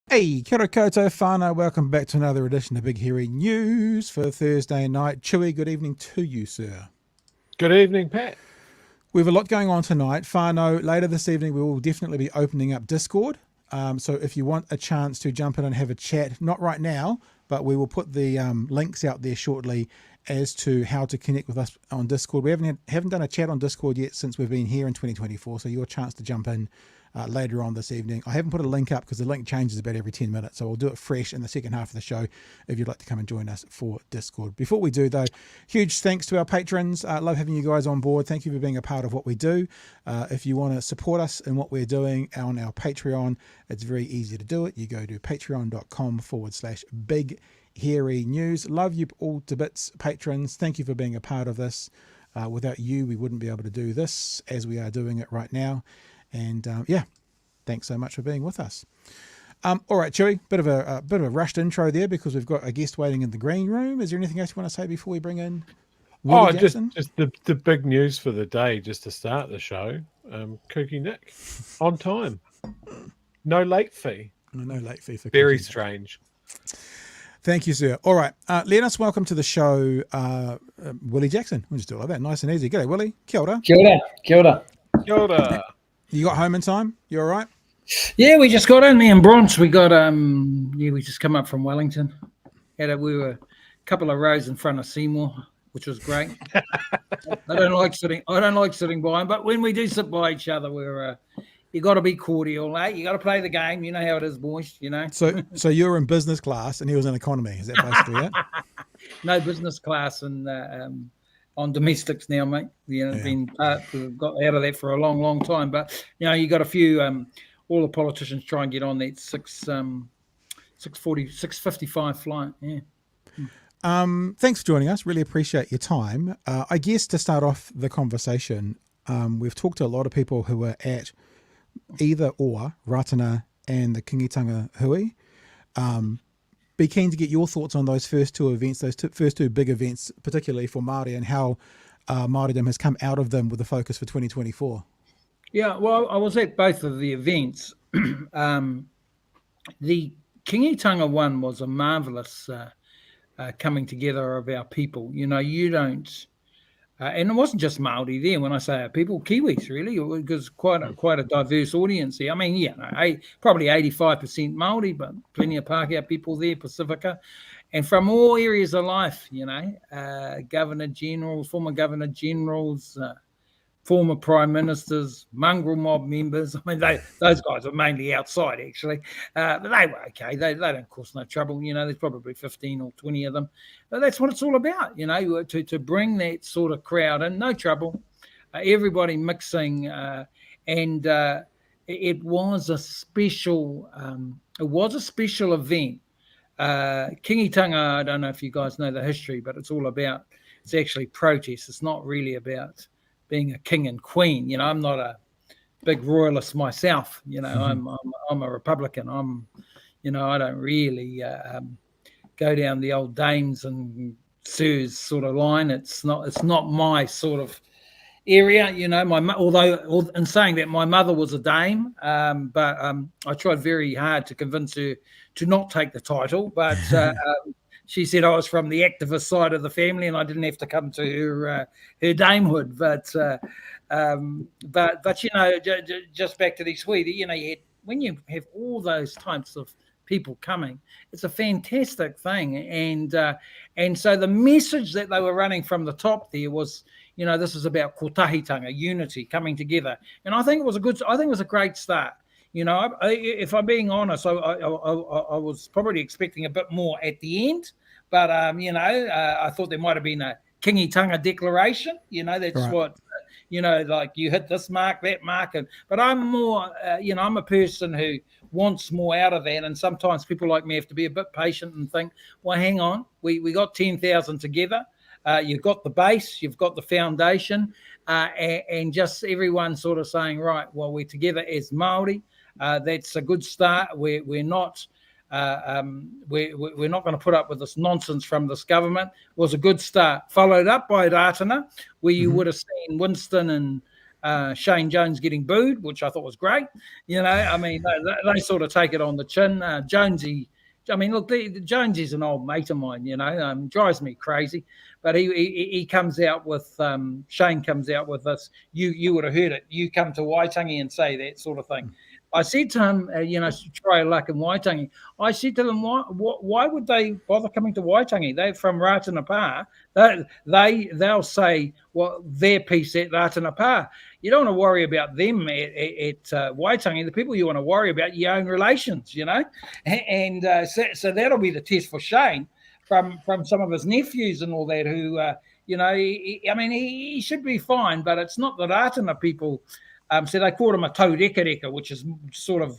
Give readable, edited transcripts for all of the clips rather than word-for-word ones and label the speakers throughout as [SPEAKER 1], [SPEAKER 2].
[SPEAKER 1] Hey, kia ora koutou whānau. Welcome back to another edition of Big Hairy News for Thursday night. Chewy, good evening to you, sir.
[SPEAKER 2] Good evening, Pat.
[SPEAKER 1] We have a lot going on tonight. Whānau, later this evening we will definitely be opening up Discord. So if you want a chance to jump in and have a chat, not right now, but we will put the links out there shortly as to how to connect with us on Discord. We haven't done a chat on Discord yet since we've been here in 2024, so your chance to jump in later on this evening. I haven't put a link up because the link changes about every 10 minutes, so we'll do it fresh in the second half of the show if you'd like to come and join us for Discord. Before we do, though, huge thanks to our patrons. Love having you guys on board. Thank you for being a part of what we do. If you want to support us in what we're doing on our Patreon, it's very easy to do it. You go to patreon.com/Big Hairy News. Love you all to bits, patrons. Thank you for being a part of this. Without you, we wouldn't be able to do this as we are doing it right now. And yeah, thanks so much for being with us. All right, Chewy, bit of a rushed intro there because we've got a guest waiting in the green room. Is there anything else you want to say before we bring in Willie Jackson?
[SPEAKER 2] Just the big news for the day, just to start the show. Kooky Nick, on time. No late fee.
[SPEAKER 1] No late fee for
[SPEAKER 2] Very
[SPEAKER 1] Kooky.
[SPEAKER 2] strange.
[SPEAKER 1] Thank you, sir. All right, let us welcome to the show Willie Jackson. We'll just do it like that, nice and easy. G'day, Willie. Kia ora.
[SPEAKER 3] Kia ora. Kia ora.
[SPEAKER 2] Kia ora.
[SPEAKER 1] You got home in time? You all right?
[SPEAKER 3] Yeah, we just got in. Me and Bronx. We got we just come up from Wellington. We were a couple of rows in front of Seymour, which was great. I don't like sitting by him, but when we do sit by each other, we're you got to be cordial, eh? You got to play the game. You know how it is, boys. You know.
[SPEAKER 1] So you were in business class and he was in economy. Is that basically it?
[SPEAKER 3] No business class and on domestics now, mate. You know, we've got out of that for a long, long time. But you know, you got a few. All the politicians try and get on that 6:55 flight. Yeah.
[SPEAKER 1] Thanks for joining us. Really appreciate your time. I guess to start off the conversation, we've talked to a lot of people who are at either or Ratana and the Kingitanga Hui. Be keen to get your thoughts on those first two events, first two big events, particularly for Māori, and how Māoridom has come out of them with a focus for 2024.
[SPEAKER 3] Yeah, well, I was at both of the events. The Kingitanga one was a marvellous coming together of our people. You know, you don't... and it wasn't just Māori there. When I say our people, Kiwis really, because quite a diverse audience there. I mean, yeah, probably 85% Māori, but plenty of Pākehā people there, Pacifica, and from all areas of life. You know, Governor Generals, former Governor Generals, former Prime Ministers, mongrel mob members. I mean, those guys were mainly outside actually, but they were okay. They don't cause no trouble. You know, there's probably 15 or 20 of them. But that's what it's all about, you know, to bring that sort of crowd in, no trouble, everybody mixing, and it was a special event. Kingitanga, I don't know if you guys know the history, but it's actually protest. It's not really about being a king and queen. You know, I'm not a big royalist myself. You know, I'm a Republican. I don't really go down the old dames and sirs sort of line. It's not my sort of area. You know, although in saying that, my mother was a dame, but I tried very hard to convince her to not take the title, but she said I was from the activist side of the family and I didn't have to come to her damehood. But you know, just back to this week, you know, when you have all those types of people coming, it's a fantastic thing. And so the message that they were running from the top there was, you know, this is about kotahitanga, unity, coming together. And I think it was a great start. You know, if I'm being honest, I was probably expecting a bit more at the end, but you know, I thought there might have been a Kingitanga declaration. You know, that's right. like you hit this mark, that mark. But I'm more, I'm a person who wants more out of that. And sometimes people like me have to be a bit patient and think, well, hang on, we got 10,000 together. You've got the base, you've got the foundation, and just everyone sort of saying, right, well, we're together as Māori. That's a good start. We're not not going to put up with this nonsense from this government. It was a good start. Followed up by Ratana, where you would have seen Winston and Shane Jones getting booed, which I thought was great. I mean, they sort of take it on the chin. Jonesy, I mean, look, Jonesy's an old mate of mine, drives me crazy. But he comes out with, Shane comes out with this, you would have heard it, you come to Waitangi and say that sort of thing. I said to him, try your luck in Waitangi. I said to them, why would they bother coming to Waitangi? They're from Ratanapa. They'll say, well, their piece at Ratanapa. You don't want to worry about them at Waitangi. The people you want to worry about, your own relations, And so that'll be the test for Shane from some of his nephews and all that who, he should be fine, but it's not the Ratana people. So they called him a tau reka, which is sort of,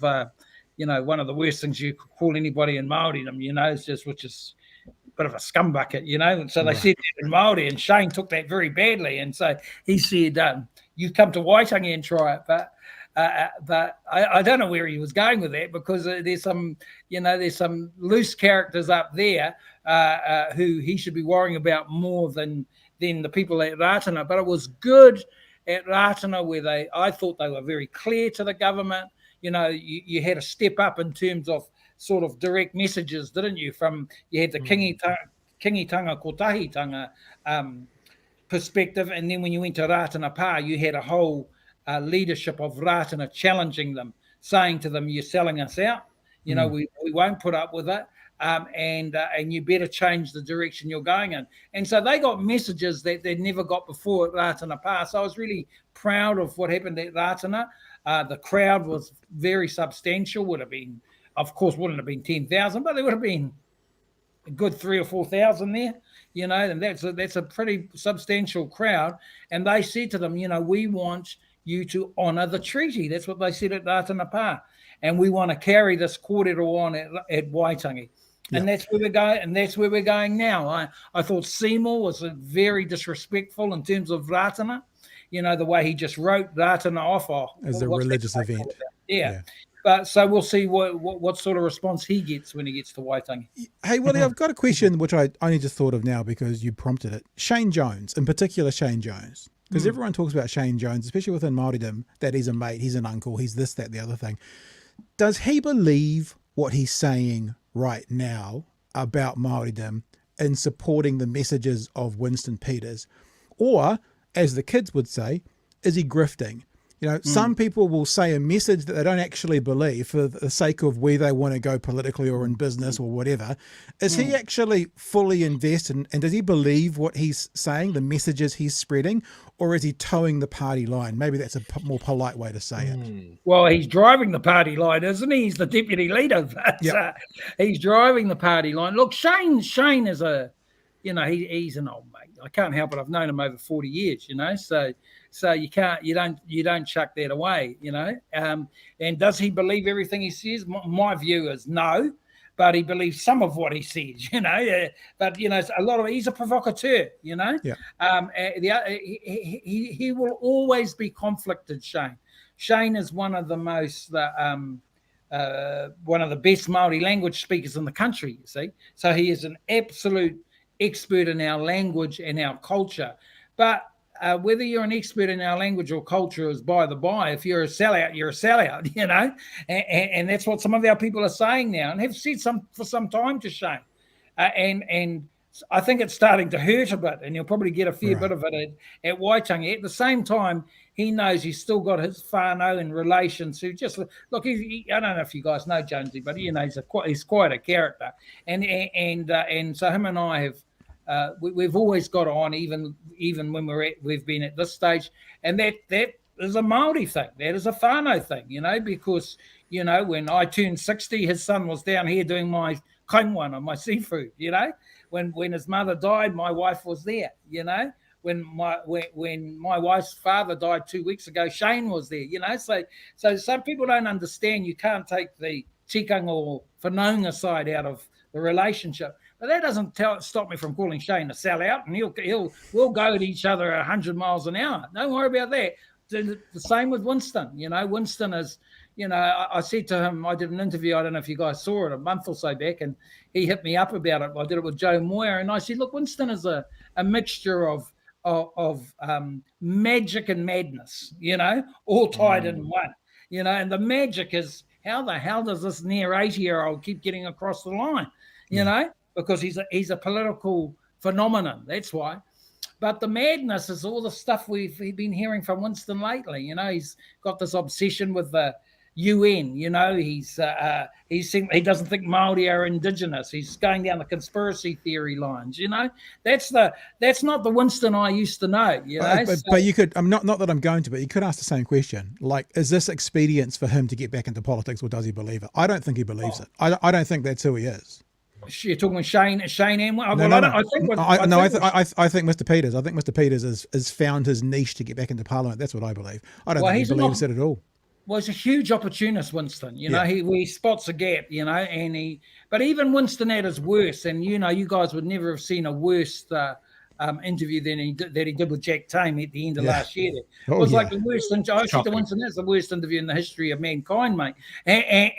[SPEAKER 3] one of the worst things you could call anybody in Māoridom, which is a bit of a scumbucket, And so they said that in Māori, and Shane took that very badly. And so he said, you come to Waitangi and try it. But I don't know where he was going with that, because there's some loose characters up there who he should be worrying about more than the people at Ratana. But it was good at Ratana, where I thought they were very clear to the government. You had to step up in terms of sort of direct messages, didn't you? You had the kingitanga, kotahitanga perspective, and then when you went to Ratana Pa, you had a whole leadership of Ratana challenging them, saying to them, you're selling us out. We won't put up with it. And you better change the direction you're going in. And so they got messages that they'd never got before at Ratana Pa. So I was really proud of what happened at Ratana. The crowd was very substantial. Wouldn't have been 10,000, but there would have been a good 3,000 or 4,000 there, and that's a pretty substantial crowd. And they said to them, we want you to honour the treaty. That's what they said at Ratana Pa. And we want to carry this kōrero on at Waitangi. Yeah. And that's where we're going, and that's where we're going now. I thought Seymour was very disrespectful in terms of Ratana, the way he just wrote Ratana off
[SPEAKER 1] as a religious event.
[SPEAKER 3] Yeah. But so we'll see what sort of response he gets when he gets to Waitangi.
[SPEAKER 1] Hey, Willie, I've got a question which I only just thought of now because you prompted it. Shane Jones, in particular Shane Jones, because everyone talks about Shane Jones, especially within Māoridom, that he's a mate, he's an uncle, he's this, that, the other thing. Does he believe what he's saying right now about Māoridom in supporting the messages of Winston Peters? Or, as the kids would say, is he grifting? Some people will say a message that they don't actually believe for the sake of where they want to go politically or in business or whatever. Is he actually fully invested and does he believe what he's saying, the messages he's spreading, or is he towing the party line? Maybe that's a more polite way to say it.
[SPEAKER 3] Well, he's driving the party line, isn't he? He's the deputy leader. He's driving the party line. Look, Shane is he's an old mate. I can't help it. I've known him over 40 years, So you don't chuck that away, And does he believe everything he says? My view is no, but he believes some of what he says, But a lot of he's a provocateur, Yeah. He will always be conflicted. Shane is one of the most one of the best Māori language speakers in the country. You see, so he is an absolute expert in our language and our culture, but. Whether you're an expert in our language or culture is by the by. If you're a sellout, you're a sellout, and that's what some of our people are saying now and have said for some time to Shane. And I think it's starting to hurt a bit, and you'll probably get a fair bit of it at Waitangi. At the same time, he knows he's still got his whānau and relations who just look. I don't know if you guys know Jonesy, but he's quite a character, and so him and I have. We've always got on, even when we've been at this stage, and that is a Māori thing. That is a whānau thing, because when I turned 60, his son was down here doing my kaimwana, my seafood. When his mother died, my wife was there. when my wife's father died 2 weeks ago, Shane was there, So some people don't understand you can't take the tikanga or whanaunga side out of the relationship. But that doesn't stop me from calling Shane a sellout, and we'll go at each other 100 miles an hour. Don't worry about that. The same with Winston. Winston is, I said to him, I did an interview, I don't know if you guys saw it, a month or so back, and he hit me up about it. I did it with Joe Moyer, and I said, look, Winston is a mixture of magic and madness, all tied in one, and the magic is, how the hell does this near 80-year-old keep getting across the line, because he's a political phenomenon, that's why. But the madness is all the stuff we've been hearing from Winston lately. He's got this obsession with the UN. He doesn't think Māori are indigenous. He's going down the conspiracy theory lines. That's not the Winston I used to know.
[SPEAKER 1] But you could. I'm not that I'm going to, but you could ask the same question. Like, is this expedience for him to get back into politics, or does he believe it? I don't think he believes it. I don't think that's who he is.
[SPEAKER 3] You're talking Shane and
[SPEAKER 1] I think Mr. Peters. I think Mr. Peters has found his niche to get back into Parliament. That's what I believe. I don't think he believes it at all.
[SPEAKER 3] Well, he's a huge opportunist, Winston. He spots a gap. But even Winston at his worst, and you guys would never have seen a worse interview that he did with Jack Tame at the end of last year. It was like the worst. I said to Winston, that's the worst interview in the history of mankind, mate.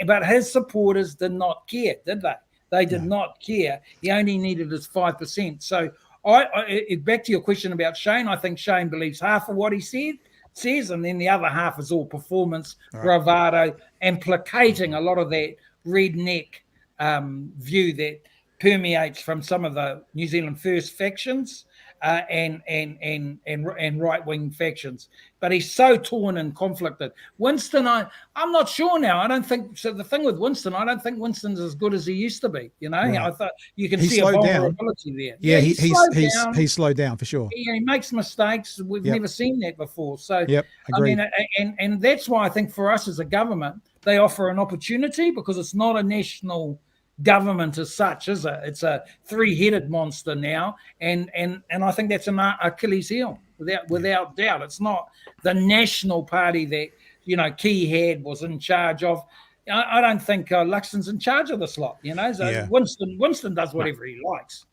[SPEAKER 3] But his supporters did not care, did they? They did not care. He only needed his 5%. So back to your question about Shane, I think Shane believes half of what he says, and then the other half is all performance, bravado, and placating a lot of that redneck view that permeates from some of the New Zealand First factions and right-wing factions. But he's so torn and conflicted. Winston, I'm not sure now. I don't think so. The thing with Winston, I don't think Winston's as good as he used to be. I thought you can see a vulnerability there.
[SPEAKER 1] Yeah, he's slowed down for sure.
[SPEAKER 3] He makes mistakes. We've never seen that before. So
[SPEAKER 1] agreed.
[SPEAKER 3] I mean, and that's why I think for us as a government, they offer an opportunity, because it's not a national government as such, is it? It's a three-headed monster now, and I think that's an Achilles heel without doubt. It's not the National Party that Key was in charge of. I don't think Luxon's in charge of this lot. So Winston does whatever he likes.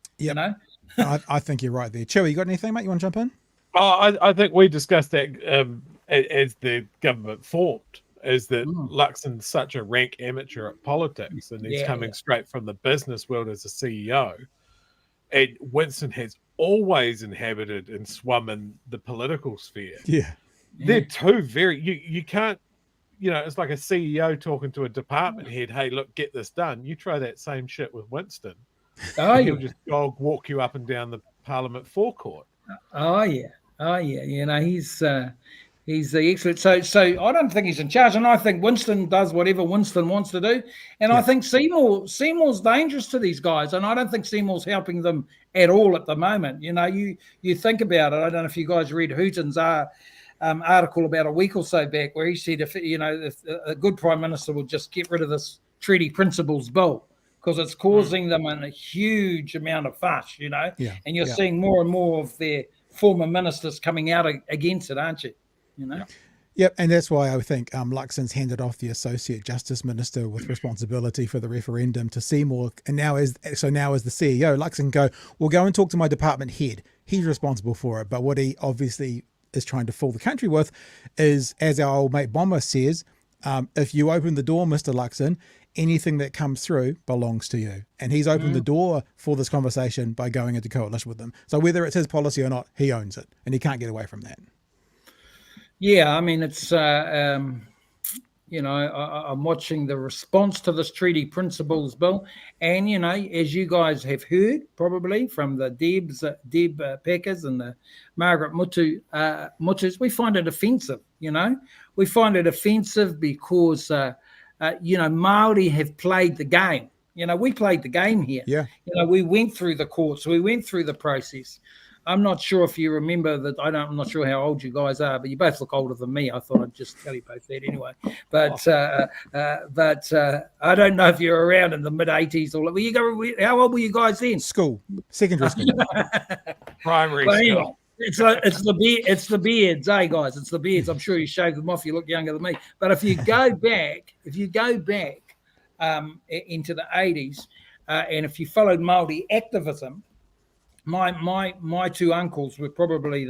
[SPEAKER 1] I think you're right there. Chewy, you got anything, mate? You want to jump in?
[SPEAKER 2] I think we discussed that as the government formed. Is that Luxon's such a rank amateur at politics, and he's coming straight from the business world as a CEO. And Winston has always inhabited and swum in the political sphere. They're two very, you can't, it's like a CEO talking to a department head, hey, look, get this done. You try that same shit with Winston. He'll just walk you up and down the Parliament forecourt. He's the excellent. So I don't think he's in charge, and I think Winston does whatever Winston wants to do. And I think Seymour's dangerous to these guys, and I don't think Seymour's helping them at all at the moment. You think about it. I don't know if you guys read Hooton's article about a week or so back, where he said if a good prime minister would just get rid of this treaty principles bill, because it's causing them a huge amount of fuss. And you're seeing more and more of their former ministers coming out against it, aren't you?
[SPEAKER 1] Yep, and that's why I think Luxon's handed off the Associate Justice Minister with responsibility for the referendum to Seymour, and now as the CEO, Luxon can go and talk to my department head. He's responsible for it, but what he obviously is trying to fool the country with is, as our old mate Bomber says, if you open the door, Mr. Luxon, anything that comes through belongs to you. And he's opened the door for this conversation by going into coalition with them. So whether it's his policy or not, he owns it, and he can't get away from that.
[SPEAKER 3] Yeah, I mean, it's, I'm watching the response to this treaty principles bill. And, as you guys have heard, probably from the Deb Packers and the Margaret Mutus, we find it offensive, We find it offensive because, Māori have played the game. We played the game here.
[SPEAKER 1] Yeah.
[SPEAKER 3] We went through the courts. We went through the process. I'm not sure if you remember that. I'm not sure how old you guys are, but you both look older than me. I thought I'd just tell you both that anyway. But I don't know if you're around in the mid '80s or how old were you guys then?
[SPEAKER 1] Secondary school,
[SPEAKER 2] primary school. It's the beards, guys. It's the beards. I'm sure you shaved them off. You look younger than me. But if you go back, into the 80s, and if you followed Māori activism, my two uncles were probably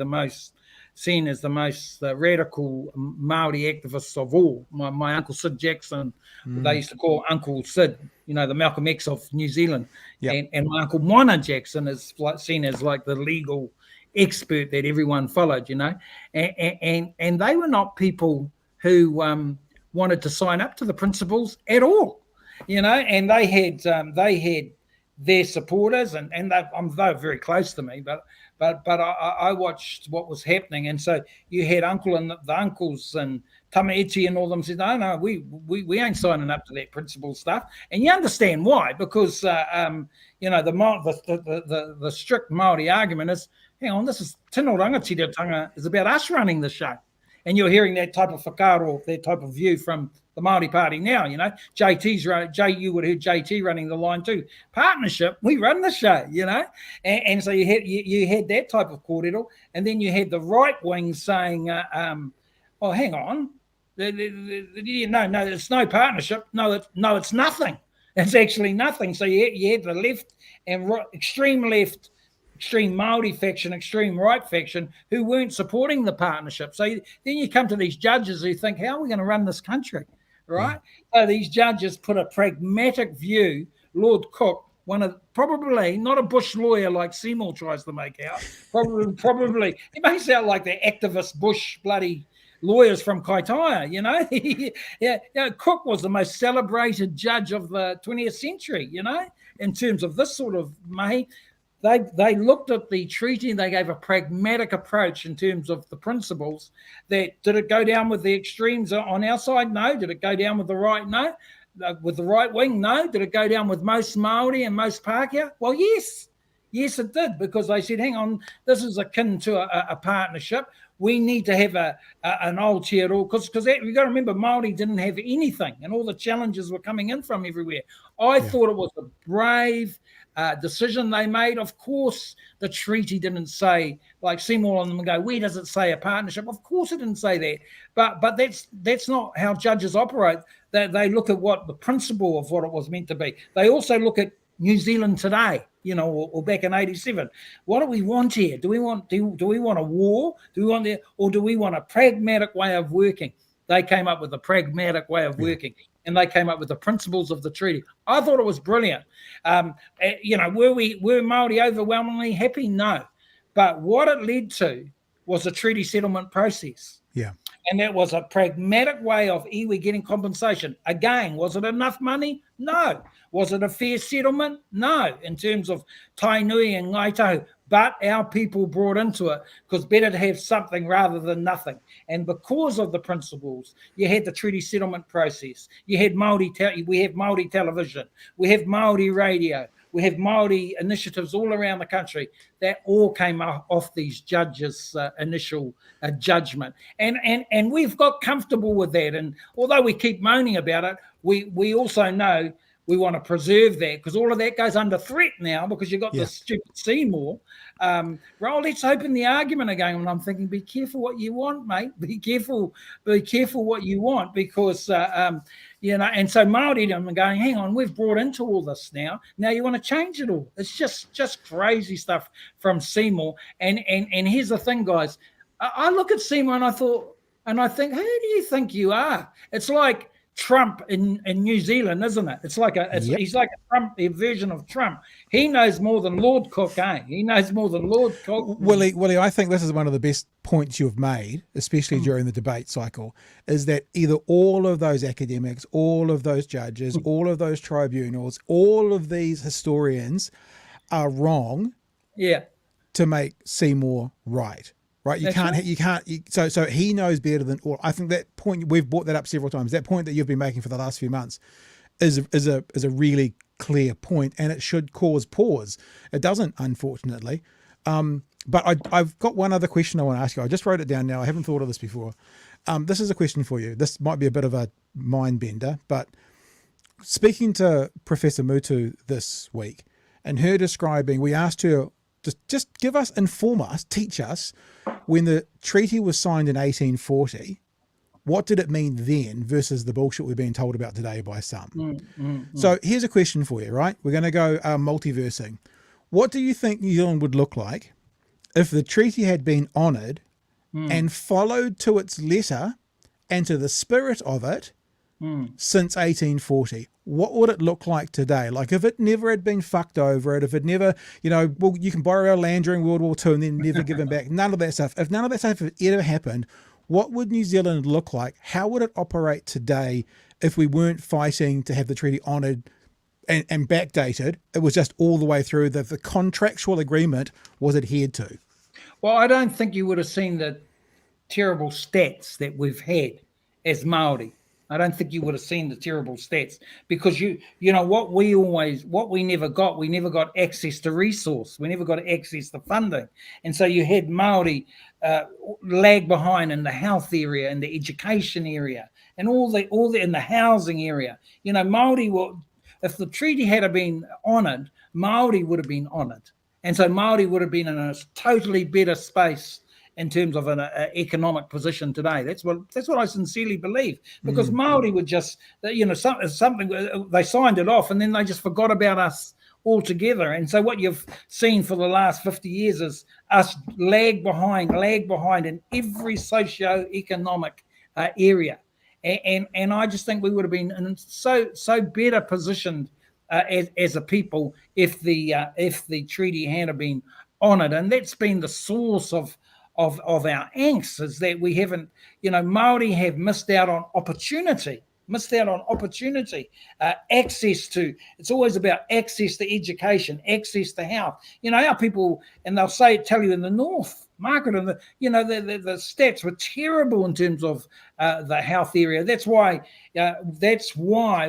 [SPEAKER 2] seen as the most radical Māori activists of all. My uncle Sid Jackson, they used to call Uncle Sid, the Malcolm X of New Zealand. Yep. And my uncle Moana Jackson is seen as like the legal expert that everyone followed, and they were not people who wanted to sign up to the principles at all, and they had their supporters, and they were very close to me, but I watched what was happening, and so you had Uncle and the uncles and Tamaiti and all them said, no, we ain't signing up to that principle stuff, and you understand why, because the strict Māori argument is, hang on, this is Tino Rangatiratanga is about us running the show, and you're hearing that type of whakaaro, that type of view from the Māori Party now, JT's running, you would have heard JT running the line too. Partnership, we run the show, and so you had that type of kōrero, and then you had the right wing saying, oh, hang on, no, it's no partnership, no, it's nothing. It's actually nothing. So you had the left and right, extreme left, extreme Māori faction, extreme right faction, who weren't supporting the partnership. So then you come to these judges who think, how are we going to run this country, right? So these judges put a pragmatic view. Lord Cook, probably not a Bush lawyer like Seymour tries to make out, probably he makes out like the activist Bush bloody lawyers from Kaitaia, Cook was the most celebrated judge of the 20th century, in terms of this sort of mahi. They looked at the treaty and they gave a pragmatic approach in terms of the principles. That did it go down with the extremes on our side? No. Did it go down with the right? No. With the right wing? No. Did it go down with most Māori and most Pākehā? Well, yes. Yes, it did, because they said, hang on, this is akin to a partnership. We need to have an Aotearoa, because you've got to remember, Māori didn't have anything, and all the challenges were coming in from everywhere. I thought it was a brave decision they made. Of course, the treaty didn't say, like Seymour and them go, where does it say a partnership? Of course it didn't say that. But that's not how judges operate. They look at what the principle of what it was meant to be. They also look at New Zealand today, or back in 87. What do we want here? Do we want a war? Or do we want a pragmatic way of working? They came up with a pragmatic way of working, and they came up with the principles of the treaty. I thought it was brilliant. Were Māori overwhelmingly happy? No. But what it led to was a treaty settlement process. Yeah. And that was a pragmatic way of iwi getting compensation. Again, was it enough money? No. Was it a fair settlement? No. In terms of Tainui and Ngaitahu. But our people brought into it, because better to have something rather than nothing. And because of the principles, you had the treaty settlement process. You had we have Māori television. We have Māori radio. We have Māori initiatives all around the country that all came off these judges' initial judgment. And we've got comfortable with that. And although we keep moaning about it, we also know we want to preserve that, because all of that goes under threat now, because you've got this stupid Seymour. Let's open the argument again. And I'm thinking, be careful what you want, mate. Be careful what you want, because, and so Māori are going, hang on, we've brought into all this now. Now you want to change it all. It's just crazy stuff from Seymour. And here's the thing, guys. I look at Seymour and I think, who do you think you are? It's like Trump in New Zealand, isn't it? It's like he's like a Trump, a version of Trump. He knows more than Lord Cook, He knows more than Lord Cook.
[SPEAKER 1] Willie, I think this is one of the best points you've made, especially during the debate cycle, is that either all of those academics, all of those judges, all of those tribunals, all of these historians are wrong to make Seymour right. Right, so he knows better than all. I think that point, we've brought that up several times. That point that you've been making for the last few months is a really clear point, and it should cause pause. It doesn't, unfortunately. But I've got one other question I want to ask you. I just wrote it down now. I haven't thought of this before. This is a question for you. This might be a bit of a mind bender, but speaking to Professor Mutu this week, and her describing, we asked her just inform us, teach us, when the treaty was signed in 1840, what did it mean then versus the bullshit we're being told about today by some? So here's a question for you, right? We're going to go multiversing. What do you think New Zealand would look like if the treaty had been honoured and followed to its letter and to the spirit of it since 1840? What would it look like today? Like if it never had been fucked over it, if it never, well, you can borrow our land during World War II and then never give them back. None of that stuff. If none of that stuff had ever happened, what would New Zealand look like? How would it operate today if we weren't fighting to have the treaty honoured and backdated? It was just all the way through that the contractual agreement was adhered to.
[SPEAKER 2] Well, I don't think you would have seen the terrible stats that we've had as Māori. I don't think you would have seen the terrible stats because what we never got access to resource. We never got access to funding. And so you had Māori lag behind in the health area and the education area and all the in the housing area. Māori if the treaty had been honoured, Māori would have been honoured. And so Māori would have been in a totally better space in terms of an economic position today. That's what I sincerely believe, because Māori would just, something they signed it off and then they just forgot about us altogether. And so what you've seen for the last 50 years is us lag behind in every socio-economic area. And I just think we would have been in so better positioned as a people if the treaty had been honoured. And that's been the source of our angst, is that we haven't, Māori have missed out on opportunity, access to, it's always about access to education, access to health. Our people, and they'll tell you in the North, Margaret, and the stats were terrible in terms of the health area. That's why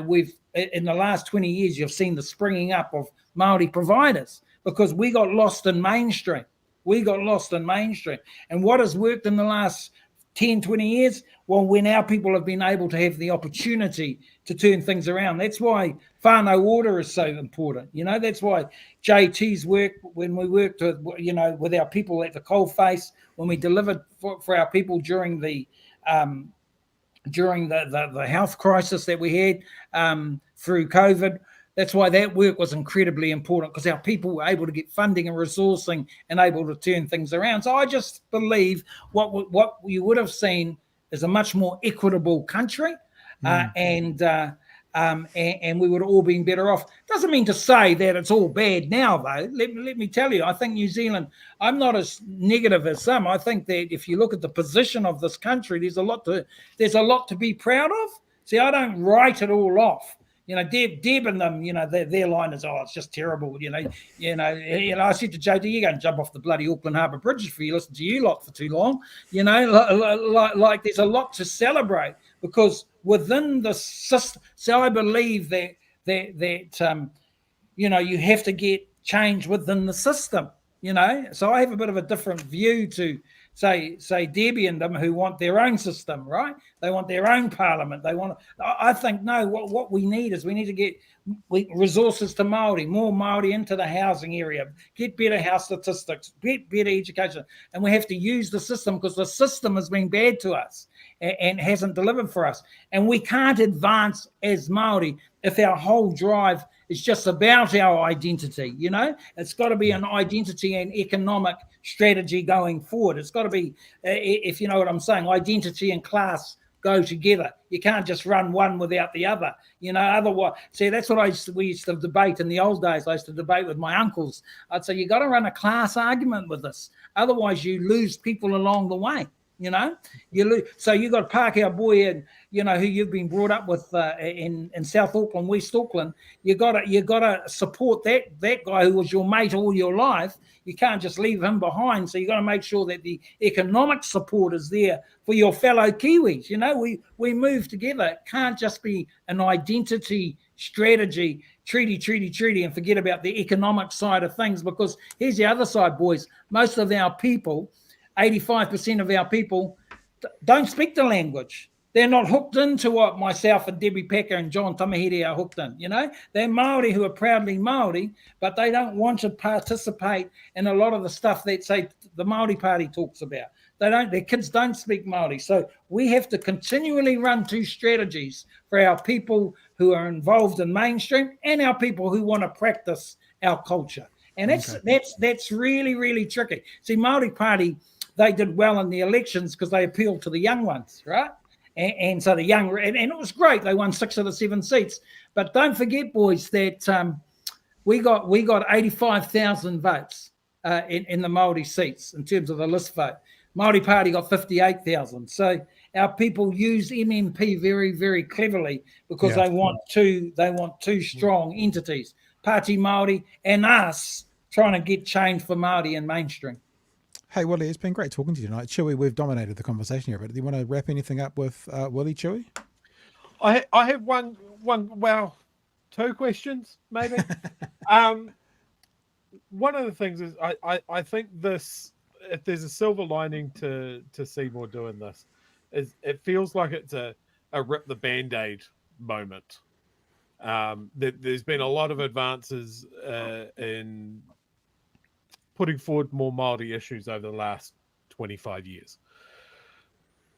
[SPEAKER 2] we've, in the last 20 years, you've seen the springing up of Māori providers, because we got lost in mainstream. And what has worked in the last 10, 20 years? Well, when our people have been able to have the opportunity to turn things around. That's why whānau order is so important. That's why JT's work, when we worked with our people at the coalface, when we delivered for our people during the health crisis that we had through COVID. That's why that work was incredibly important, because our people were able to get funding and resourcing and able to turn things around. So I just believe what you would have seen is a much more equitable country, and we would have all been better off. Doesn't mean to say that it's all bad now, though. Let me tell you, I think New Zealand, I'm not as negative as some. I think that if you look at the position of this country, there's a lot to be proud of. See, I don't write it all off. Deb and them, their line is, it's just terrible. I said to JD, you're going to jump off the bloody Auckland Harbour Bridge if you listen to you lot for too long. Like there's a lot to celebrate, because within the system. So I believe that you have to get change within the system. So I have a bit of a different view to say Debbie and them, who want their own system, right? They want their own parliament. I think, no, what we need is we need to get resources to Māori, more Māori into the housing area, get better health statistics, get better education. And we have to use the system, because the system has been bad to us and hasn't delivered for us. And we can't advance as Māori if our whole drive is just about our identity. It's got to be an identity and economic strategy going forward. It's got to be, if you know what I'm saying, identity and class go together. You can't just run one without the other. Otherwise, see, that's what we used to debate in the old days. I used to debate with my uncles. I'd say, you got to run a class argument with this. Otherwise, you lose people along the way. You lose. So you got to park our boy in, who you've been brought up with in South Auckland, West Auckland. You got to support that guy who was your mate all your life. You can't just leave him behind. So you got to make sure that the economic support is there for your fellow Kiwis. We move together. It can't just be an identity strategy, treaty, and forget about the economic side of things. Because here's the other side, boys. Most of our people, 85% of our people, don't speak the language. They're not hooked into what myself and Debbie Pecker and John Tamahiri are hooked in. They're Māori who are proudly Māori, but they don't want to participate in a lot of the stuff that, say, the Māori Party talks about. Their kids don't speak Māori. So we have to continually run two strategies for our people who are involved in mainstream and our people who want to practice our culture. And that's really, really tricky. See, Māori Party, they did well in the elections because they appealed to the young ones, right? And so the young, and it was great. They won 6 of the 7 seats. But don't forget, boys, that we got 85,000 votes in the Māori seats in terms of the list vote. Māori Party got 58,000. So our people use MMP very, very cleverly because they want two strong entities, Pāti Māori and us trying to get change for Māori in mainstream.
[SPEAKER 1] Hey, Willie, it's been great talking to you tonight. Chewy, we've dominated the conversation here, but do you want to wrap anything up with Willie, Chewy?
[SPEAKER 4] I have one, well, 2 questions, maybe. One of the things is I think this, if there's a silver lining to Seymour doing this, is it feels like it's a rip the Band-Aid moment. There's been a lot of advances in putting forward more Māori issues over the last 25 years.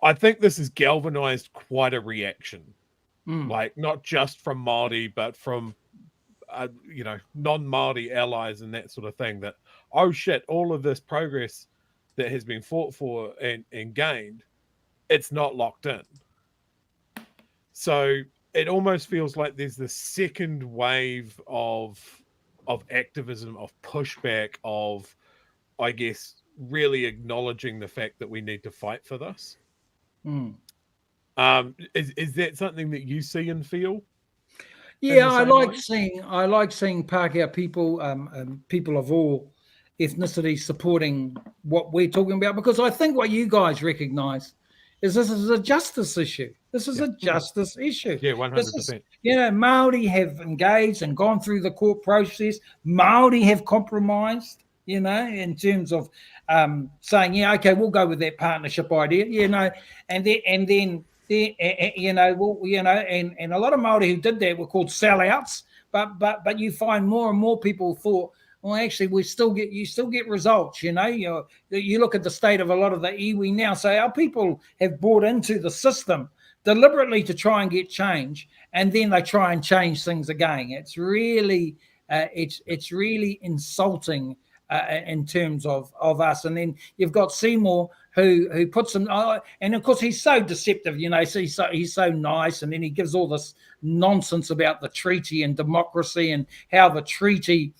[SPEAKER 4] I think this has galvanized quite a reaction, like not just from Māori, but from non-Māori allies and that sort of thing, that, oh shit, all of this progress that has been fought for and gained, it's not locked in. So it almost feels like there's this second wave of activism, of pushback, of, I guess, really acknowledging the fact that we need to fight for this. Is that something that you see and feel?
[SPEAKER 2] Yeah, I like seeing Pākehā people, people of all ethnicities supporting what we're talking about, because I think what you guys recognise is this is a justice issue. This is a justice issue.
[SPEAKER 4] Yeah, 100%.
[SPEAKER 2] Māori have engaged and gone through the court process. Māori have compromised, in terms of saying, yeah, okay, we'll go with that partnership idea, and then and a lot of Māori who did that were called sellouts, but you find more and more people thought, well, actually, you still get results. You look at the state of a lot of the iwi now. So our people have bought into the system deliberately to try and get change, and then they try and change things again. It's really insulting in terms of us. And then you've got Seymour who puts them, and of course he's so deceptive. So he's so nice, and then he gives all this nonsense about the treaty and democracy and how the treaty.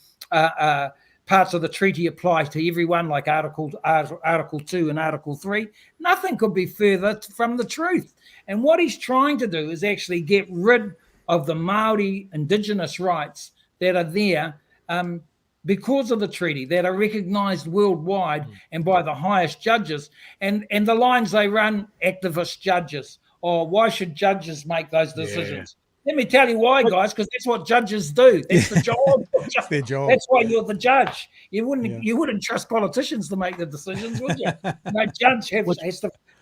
[SPEAKER 2] Parts of the treaty apply to everyone, like Article 2 and Article 3. Nothing could be further from the truth. And what he's trying to do is actually get rid of the Māori indigenous rights that are there because of the treaty, that are recognised worldwide and by the highest judges. And the lines they run, activist judges, or why should judges make those decisions? Let me tell you why, guys, because that's what judges do. That's the job.
[SPEAKER 1] That's their job.
[SPEAKER 2] That's why you're the judge. You wouldn't trust politicians to make the decisions, would you?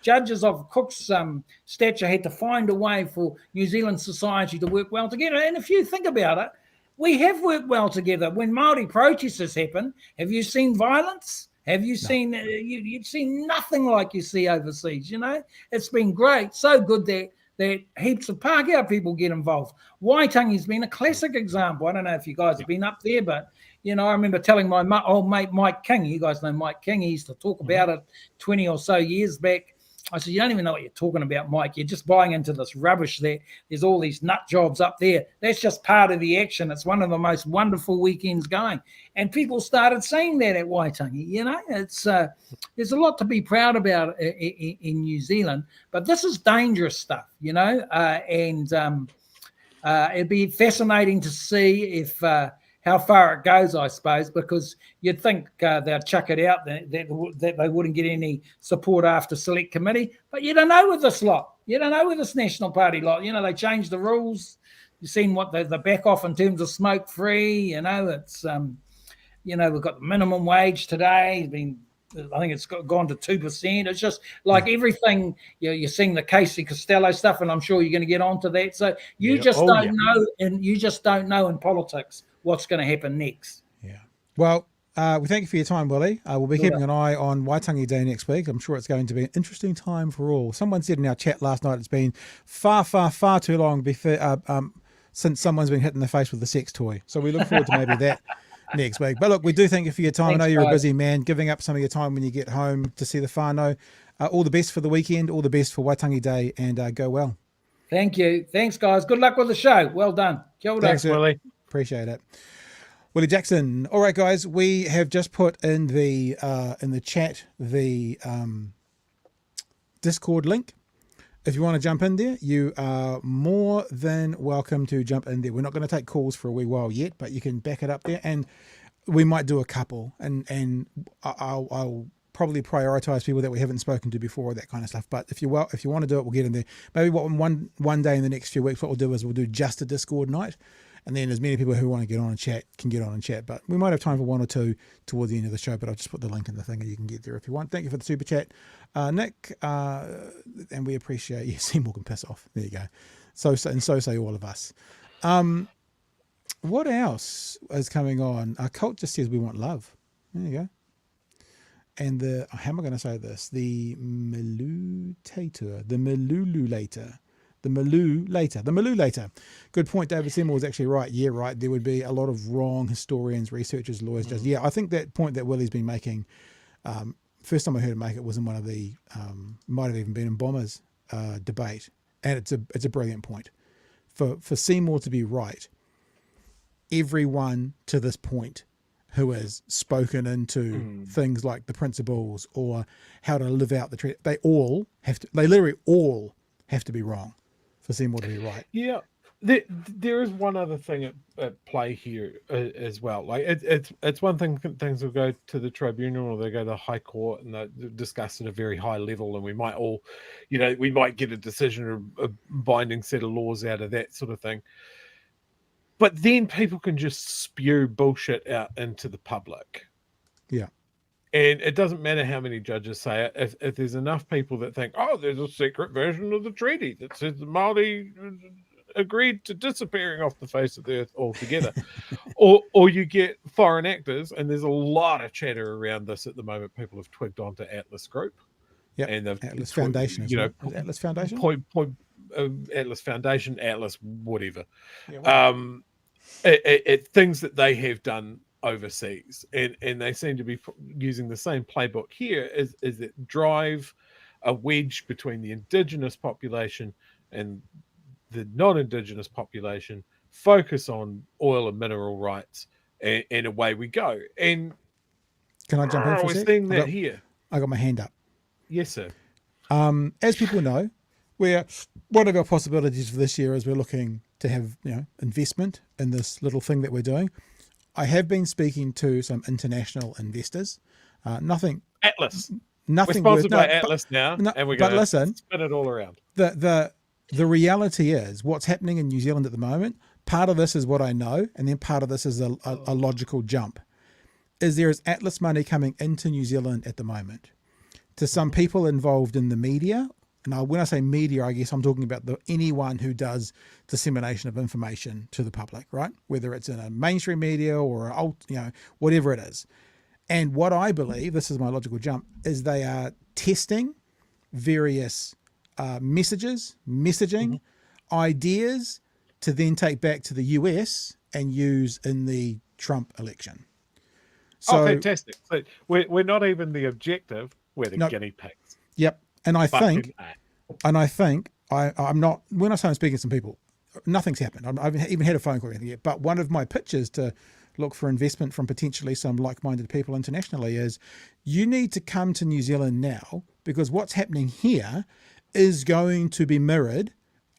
[SPEAKER 2] Judges of Cook's stature had to find a way for New Zealand society to work well together. And if you think about it, we have worked well together. When Māori protests happen, have you seen violence? Have you seen you've seen nothing like you see overseas? It's been great, so good that heaps of Pākehā people get involved. Waitangi's been a classic example. I don't know if you guys have been up there, but, I remember telling my old mate Mike King, you guys know Mike King, he used to talk about it 20 or so years back. I said, you don't even know what you're talking about, Mike. You're just buying into this rubbish there. There's all these nut jobs up there. That's just part of the action. It's one of the most wonderful weekends going. And people started saying that at Waitangi. It's there's a lot to be proud about in New Zealand, but this is dangerous stuff, and it'd be fascinating to see if how far it goes, I suppose, because you'd think they'll chuck it out, that they wouldn't get any support after select committee. But you don't know with this lot. You don't know with this National Party lot. They changed the rules. You've seen what the back off in terms of smoke free. It's, we've got the minimum wage today. It's been I think it's gone to 2%. It's just like everything. You're seeing the Casey Costello stuff, and I'm sure you're going to get onto that. So you just don't know, and you just don't know in politics what's going to happen next.
[SPEAKER 1] Yeah. Well, we thank you for your time, Willie. We'll be keeping an eye on Waitangi Day next week. I'm sure it's going to be an interesting time for all. Someone said in our chat last night it's been far, far, far too long before, since someone's been hit in the face with a sex toy. So we look forward to maybe that next week. But look, we do thank you for your time.
[SPEAKER 2] Thanks,
[SPEAKER 1] I know you're
[SPEAKER 2] guys.
[SPEAKER 1] a busy man, giving up some of your time when you get home to see the whānau. All the best for the weekend. All the best for Waitangi Day, and go well.
[SPEAKER 2] Thank you. Thanks, guys. Good luck with the show. Well done. Kia ora.
[SPEAKER 4] Thanks, Willie.
[SPEAKER 1] Appreciate it. Willie Jackson. All right, guys, we have just put in the chat the Discord link. If you want to jump in there, you are more than welcome to jump in there. We're not going to take calls for a wee while yet, but you can back it up there, and we might do a couple, and I'll probably prioritize people that we haven't spoken to before, that kind of stuff. But if you want to do it, we'll get in there. Maybe one day in the next few weeks, what we'll do is we'll do just a Discord night. And then as many people who want to get on and chat can get on and chat. But we might have time for one or two towards the end of the show, but I'll just put the link in the thing and you can get there if you want. Thank you for the super chat, Nick. And we appreciate you. Seymour can piss off. There you go. So say all of us. What else is coming on? Colt just says we want love. There you go. And how am I going to say this? The Malutator, the Malululator. The Malulator. Good point. David Seymour was actually right. Yeah, right. There would be a lot of wrong historians, researchers, lawyers. Just I think that point that Willie's been making, first time I heard him make it was in one of the, might have even been in Bomber's debate, and it's a brilliant point. For Seymour to be right, everyone to this point who has spoken into things like the principles or how to live out the treaty, they literally all have to be wrong for Seymour to be right.
[SPEAKER 4] Yeah, there is one other thing at play here as well. Like it's one thing things will go to the tribunal or they go to the High Court and they're discussed at a very high level, and we might all, we might get a decision or a binding set of laws out of that sort of thing. But then people can just spew bullshit out into the public.
[SPEAKER 1] Yeah.
[SPEAKER 4] And it doesn't matter how many judges say it. If there's enough people that think, oh, there's a secret version of the treaty that says the Māori agreed to disappearing off the face of the earth altogether, or you get foreign actors, and there's a lot of chatter around this at the moment. People have twigged onto Atlas Group,
[SPEAKER 1] and
[SPEAKER 4] they've
[SPEAKER 1] Atlas Foundation, Atlas Foundation,
[SPEAKER 4] Atlas Foundation, Atlas whatever,
[SPEAKER 1] yeah,
[SPEAKER 4] things that they have done overseas, and they seem to be using the same playbook here is that drive a wedge between the indigenous population and the non-indigenous population, focus on oil and mineral rights, and away we go. And
[SPEAKER 1] can I jump in for a sec?
[SPEAKER 4] Seeing that here.
[SPEAKER 1] I got my hand up.
[SPEAKER 4] Yes, sir.
[SPEAKER 1] As people know, one of our possibilities for this year is we're looking to have investment in this little thing that we're doing. I have been speaking to some international investors. Nothing.
[SPEAKER 4] Atlas.
[SPEAKER 1] Nothing.
[SPEAKER 4] We're sponsored by Atlas now, and we're going to spin it all around.
[SPEAKER 1] The reality is what's happening in New Zealand at the moment. Part of this is what I know, and then part of this is a logical jump. There is Atlas money coming into New Zealand at the moment to some people involved in the media. Now, when I say media, I guess I'm talking about anyone who does dissemination of information to the public, right? Whether it's in a mainstream media or whatever it is. And what I believe, this is my logical jump, is they are testing various messaging, ideas to then take back to the US and use in the Trump election. So,
[SPEAKER 4] fantastic. So we're not even the objective, we're the guinea pigs.
[SPEAKER 1] Yep. And I think I'm not, when I say I'm speaking to some people, nothing's happened. I haven't even had a phone call or anything yet. But one of my pitches to look for investment from potentially some like-minded people internationally is you need to come to New Zealand now, because what's happening here is going to be mirrored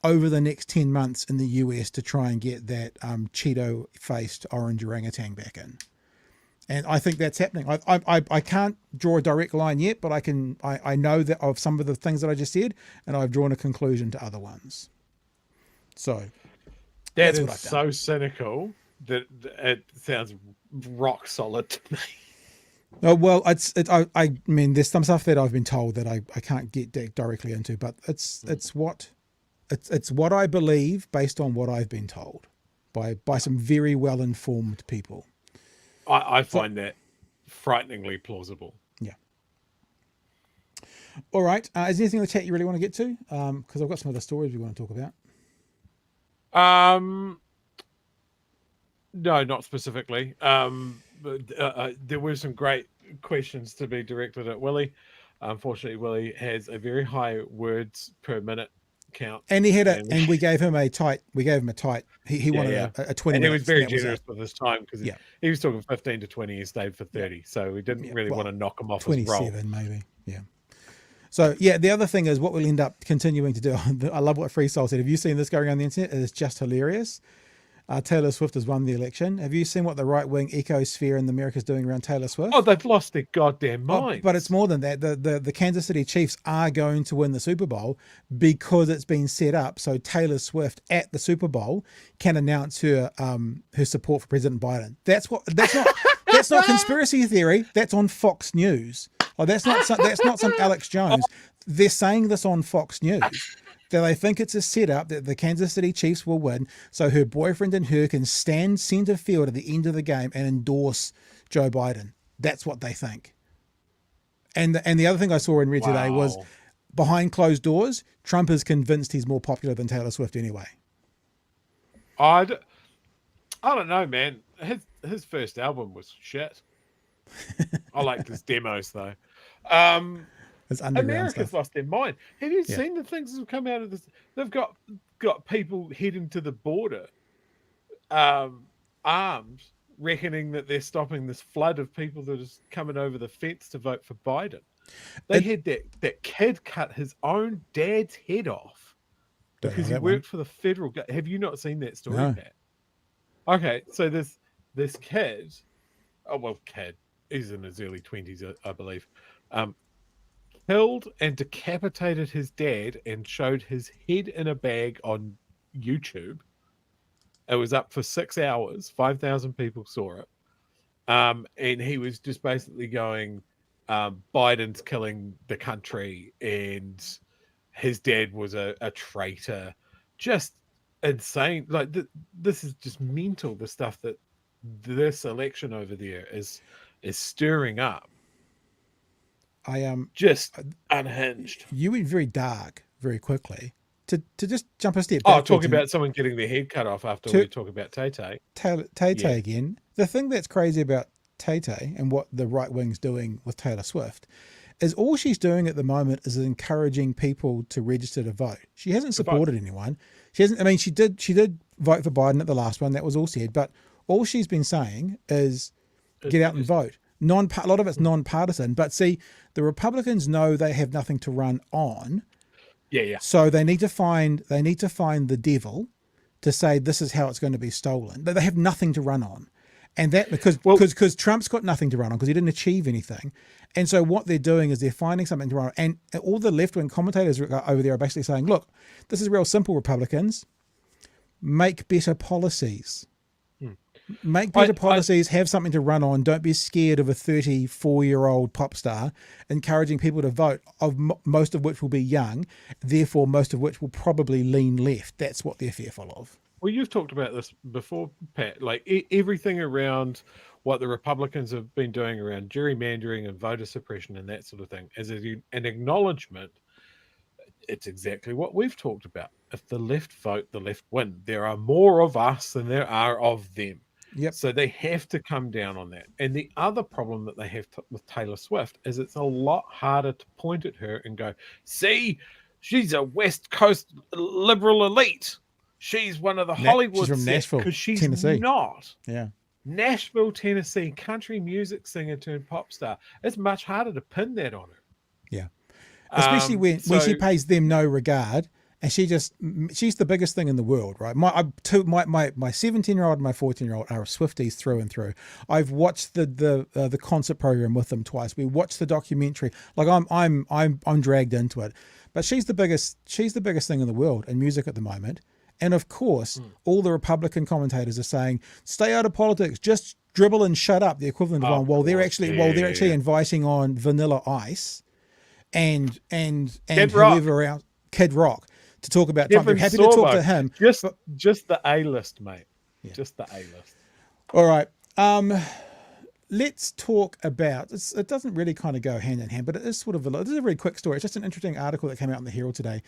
[SPEAKER 1] over the next 10 months in the US to try and get that Cheeto-faced orange orangutan back in. And I think that's happening. I can't draw a direct line yet, but I know that of some of the things that I just said, and I've drawn a conclusion to other ones. So
[SPEAKER 4] that is so cynical that it sounds rock solid to me.
[SPEAKER 1] Oh, well, I mean, there's some stuff that I've been told that I can't get directly into, but it's what I believe based on what I've been told by some very well informed people.
[SPEAKER 4] I find that frighteningly plausible.
[SPEAKER 1] Yeah. All right. Is there anything in the chat you really want to get to? Because I've got some other stories we want to talk about.
[SPEAKER 4] No, not specifically. But, there were some great questions to be directed at Willie. Unfortunately, Willie has a very high words per minute count,
[SPEAKER 1] and he had and we gave him a tight. He wanted a 20.
[SPEAKER 4] And he was very generous with his time because he was talking 15 to 20. He stayed for 30, so we didn't really want to knock him off his roll.
[SPEAKER 1] 27 maybe. Yeah. So yeah, the other thing is what we'll end up continuing to do. I love what Free Soul said. Have you seen this going around the internet? It's just hilarious. Taylor Swift has won the election. Have you seen what the right-wing ecosphere in America is doing around Taylor Swift?
[SPEAKER 4] Oh, they've lost their goddamn minds.
[SPEAKER 1] But it's more than that. The Kansas City Chiefs are going to win the Super Bowl because it's been set up so Taylor Swift at the Super Bowl can announce her support for President Biden. That's not conspiracy theory. That's on Fox News. Oh, that's not some Alex Jones. They're saying this on Fox News. That they think it's a setup that the Kansas City Chiefs will win so her boyfriend and her can stand center field at the end of the game and endorse Joe Biden. That's what they think. And the other thing I saw and read today was behind closed doors, Trump is convinced he's more popular than Taylor Swift anyway.
[SPEAKER 4] I don't know, man. His first album was shit. I liked his demos though. America's lost their mind. Have you seen the things that have come out of this? They've got people heading to the border, armed, reckoning that they're stopping this flood of people that is coming over the fence to vote for Biden. They had that kid cut his own dad's head off because he worked for the federal government. Have you not seen that story, Pat? Okay, so this kid, he's in his early 20s, I believe, killed and decapitated his dad and showed his head in a bag on YouTube. It was up for 6 hours. 5,000 people saw it. And he was just basically going, Biden's killing the country and his dad was a traitor. Just insane. Like, this is just mental, the stuff that this election over there is stirring up.
[SPEAKER 1] I am
[SPEAKER 4] just unhinged.
[SPEAKER 1] You went very dark very quickly. To just jump a step back.
[SPEAKER 4] Oh, talking about someone getting their head cut off after we talk about Tay-Tay.
[SPEAKER 1] Tay-Tay again. The thing that's crazy about Tay-Tay and what the right wing's doing with Taylor Swift is all she's doing at the moment is encouraging people to register to vote. She hasn't supported anyone. She hasn't. I mean, she did vote for Biden at the last one. That was all said. But all she's been saying is get out and vote. A lot of it's non-partisan, but see, the Republicans know they have nothing to run on.
[SPEAKER 4] Yeah.
[SPEAKER 1] So they need to find the devil to say this is how it's going to be stolen. They have nothing to run on, and that because Trump's got nothing to run on because he didn't achieve anything, and so what they're doing is they're finding something to run on. And all the left-wing commentators over there are basically saying, "Look, this is real simple, Republicans. Make better policies." Make better policies, have something to run on. Don't be scared of a 34-year-old pop star encouraging people to vote, most of which will be young, therefore most of which will probably lean left. That's what they're fearful of.
[SPEAKER 4] Well, you've talked about this before, Pat. Like everything around what the Republicans have been doing around gerrymandering and voter suppression and that sort of thing is an acknowledgement. It's exactly what we've talked about. If the left vote, the left win. There are more of us than there are of them.
[SPEAKER 1] Yep.
[SPEAKER 4] So they have to come down on that. And the other problem that they have with Taylor Swift is it's a lot harder to point at her and go, see, she's a West Coast liberal elite. She's one of the Hollywood
[SPEAKER 1] she's from Nashville,
[SPEAKER 4] because she's
[SPEAKER 1] Tennessee.
[SPEAKER 4] not.
[SPEAKER 1] Yeah.
[SPEAKER 4] Nashville, Tennessee, country music singer turned pop star. It's much harder to pin that on her.
[SPEAKER 1] Yeah. Especially when she pays them no regard. And she's the biggest thing in the world, right? My 17-year-old and my 14-year-old are Swifties through and through. I've watched the concert program with them twice. We watched the documentary. Like I'm dragged into it. But she's the biggest thing in the world in music at the moment. And of course, all the Republican commentators are saying, stay out of politics, just dribble and shut up, the equivalent of one, while they're actually inviting on Vanilla Ice and whoever else, Kid Rock, to talk about Trump. They're happy to talk to him.
[SPEAKER 4] Just the A-list, mate. Yeah. Just the A-list.
[SPEAKER 1] All right. Let's talk about, it doesn't really kind of go hand in hand, but it is sort of this is a very quick story. It's just an interesting article that came out in the Herald today.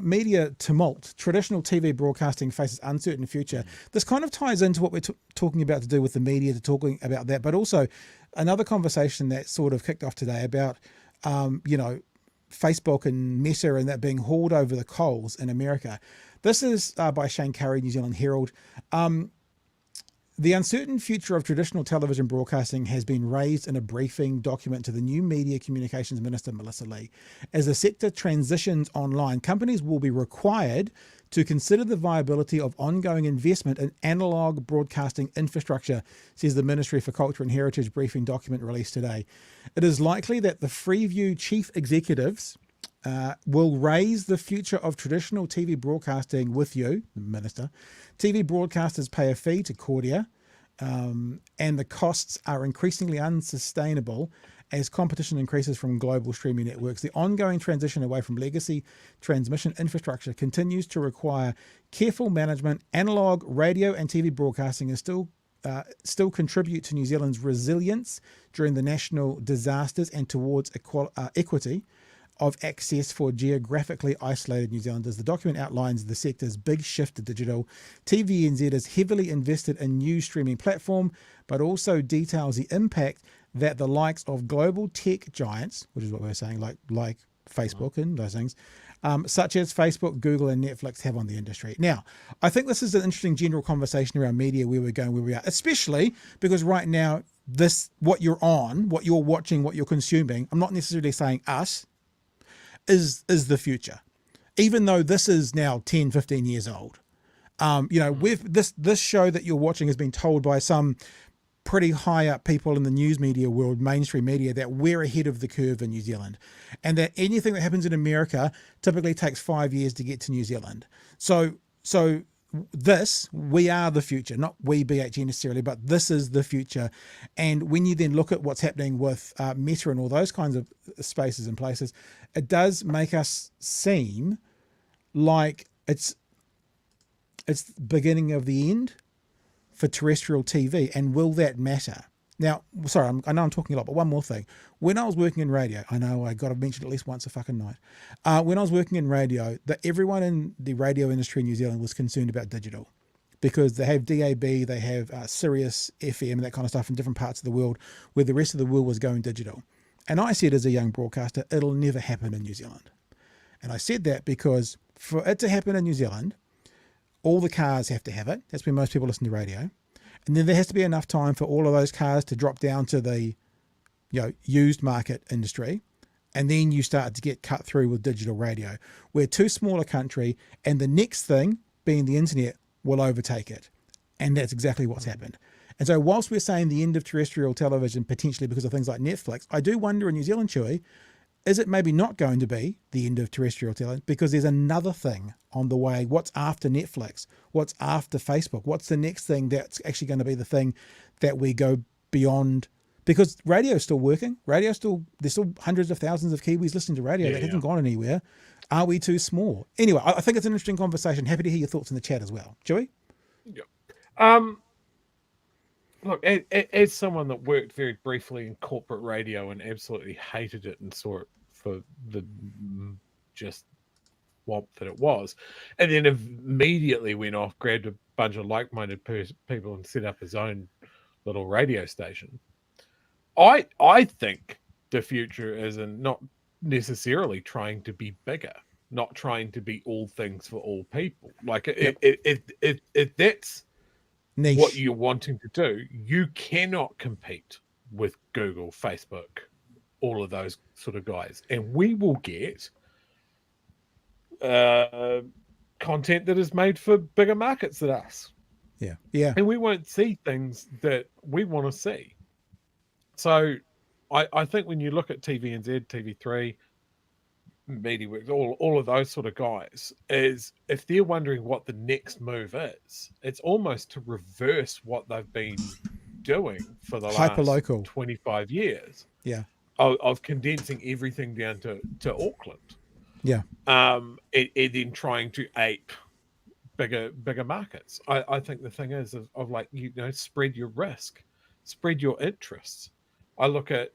[SPEAKER 1] Media tumult, traditional TV broadcasting faces uncertain future. This kind of ties into what we're talking about to do with the media, to talking about that, but also another conversation that sort of kicked off today about, Facebook and Meta and that being hauled over the coals in America. This is by Shane Curry, New Zealand Herald. The uncertain future of traditional television broadcasting has been raised in a briefing document to the new Media Communications Minister, Melissa Lee. As the sector transitions online, companies will be required to consider the viability of ongoing investment in analogue broadcasting infrastructure, says the Ministry for Culture and Heritage briefing document released today. It is likely that the Freeview chief executives will raise the future of traditional TV broadcasting with you, the Minister. TV broadcasters pay a fee to Cordia, and the costs are increasingly unsustainable as competition increases from global streaming networks. The ongoing transition away from legacy transmission infrastructure continues to require careful management. Analog radio and TV broadcasting is still contribute to New Zealand's resilience during the national disasters and towards equity of access for geographically isolated New Zealanders. The document outlines the sector's big shift to digital. TVNZ is heavily invested in new streaming platform, but also details the impact that the likes of global tech giants, which is what we're saying, like Facebook and those things, such as Facebook, Google, and Netflix have on the industry. Now, I think this is an interesting general conversation around media, where we're going, where we are, especially because right now, what you're on, what you're watching, what you're consuming, I'm not necessarily saying us, is the future, even though this is now 10, 15 years old. With this show that you're watching has been told by some pretty high up people in the news media world, mainstream media, that we're ahead of the curve in New Zealand, and that anything that happens in America typically takes 5 years to get to New Zealand. So we are the future, not we BHG necessarily, but this is the future. And when you then look at what's happening with Meta and all those kinds of spaces and places, it does make us seem like it's the beginning of the end for terrestrial TV. And will that matter? Now, sorry, I know I'm talking a lot, but one more thing. When I was working in radio, I know I got to mention at least once a fucking night. When I was working in radio, everyone in the radio industry in New Zealand was concerned about digital, because they have DAB, they have Sirius FM and that kind of stuff in different parts of the world, where the rest of the world was going digital. And I said, as a young broadcaster, it'll never happen in New Zealand. And I said that because for it to happen in New Zealand, all the cars have to have it. That's when most people listen to radio. And then there has to be enough time for all of those cars to drop down to the used market industry. And then you start to get cut through with digital radio. We're too small a country, and the next thing, being the internet, will overtake it. And that's exactly what's happened. And so whilst we're saying the end of terrestrial television, potentially because of things like Netflix, I do wonder in New Zealand, Chewy, is it maybe not going to be the end of terrestrial television? Because there's another thing on the way. What's after Netflix? What's after Facebook? What's the next thing that's actually going to be the thing that we go beyond? Because radio is still working. There's still hundreds of thousands of Kiwis listening to radio. That hasn't gone anywhere. Are we too small? Anyway, I think it's an interesting conversation. Happy to hear your thoughts in the chat as well. Joey?
[SPEAKER 4] Yeah. Look, as someone that worked very briefly in corporate radio and absolutely hated it and saw it for the just womp that it was, and then immediately went off, grabbed a bunch of like-minded people and set up his own little radio station. I think the future is in not necessarily trying to be bigger, not trying to be all things for all people. Like if that's niche, what you're wanting to do, you cannot compete with Google, Facebook, all of those sort of guys, and we will get content that is made for bigger markets than us.
[SPEAKER 1] Yeah,
[SPEAKER 4] and we won't see things that we want to see. So I think when you look at TVNZ, TV3, MediaWorks, all of those sort of guys, is if they're wondering what the next move is, it's almost to reverse what they've been doing for the last
[SPEAKER 1] Hyperlocal.
[SPEAKER 4] 25 years.
[SPEAKER 1] Yeah.
[SPEAKER 4] Of condensing everything down to Auckland.
[SPEAKER 1] Yeah.
[SPEAKER 4] And then trying to ape bigger markets. I think the thing is of like, spread your risk, spread your interests. I look at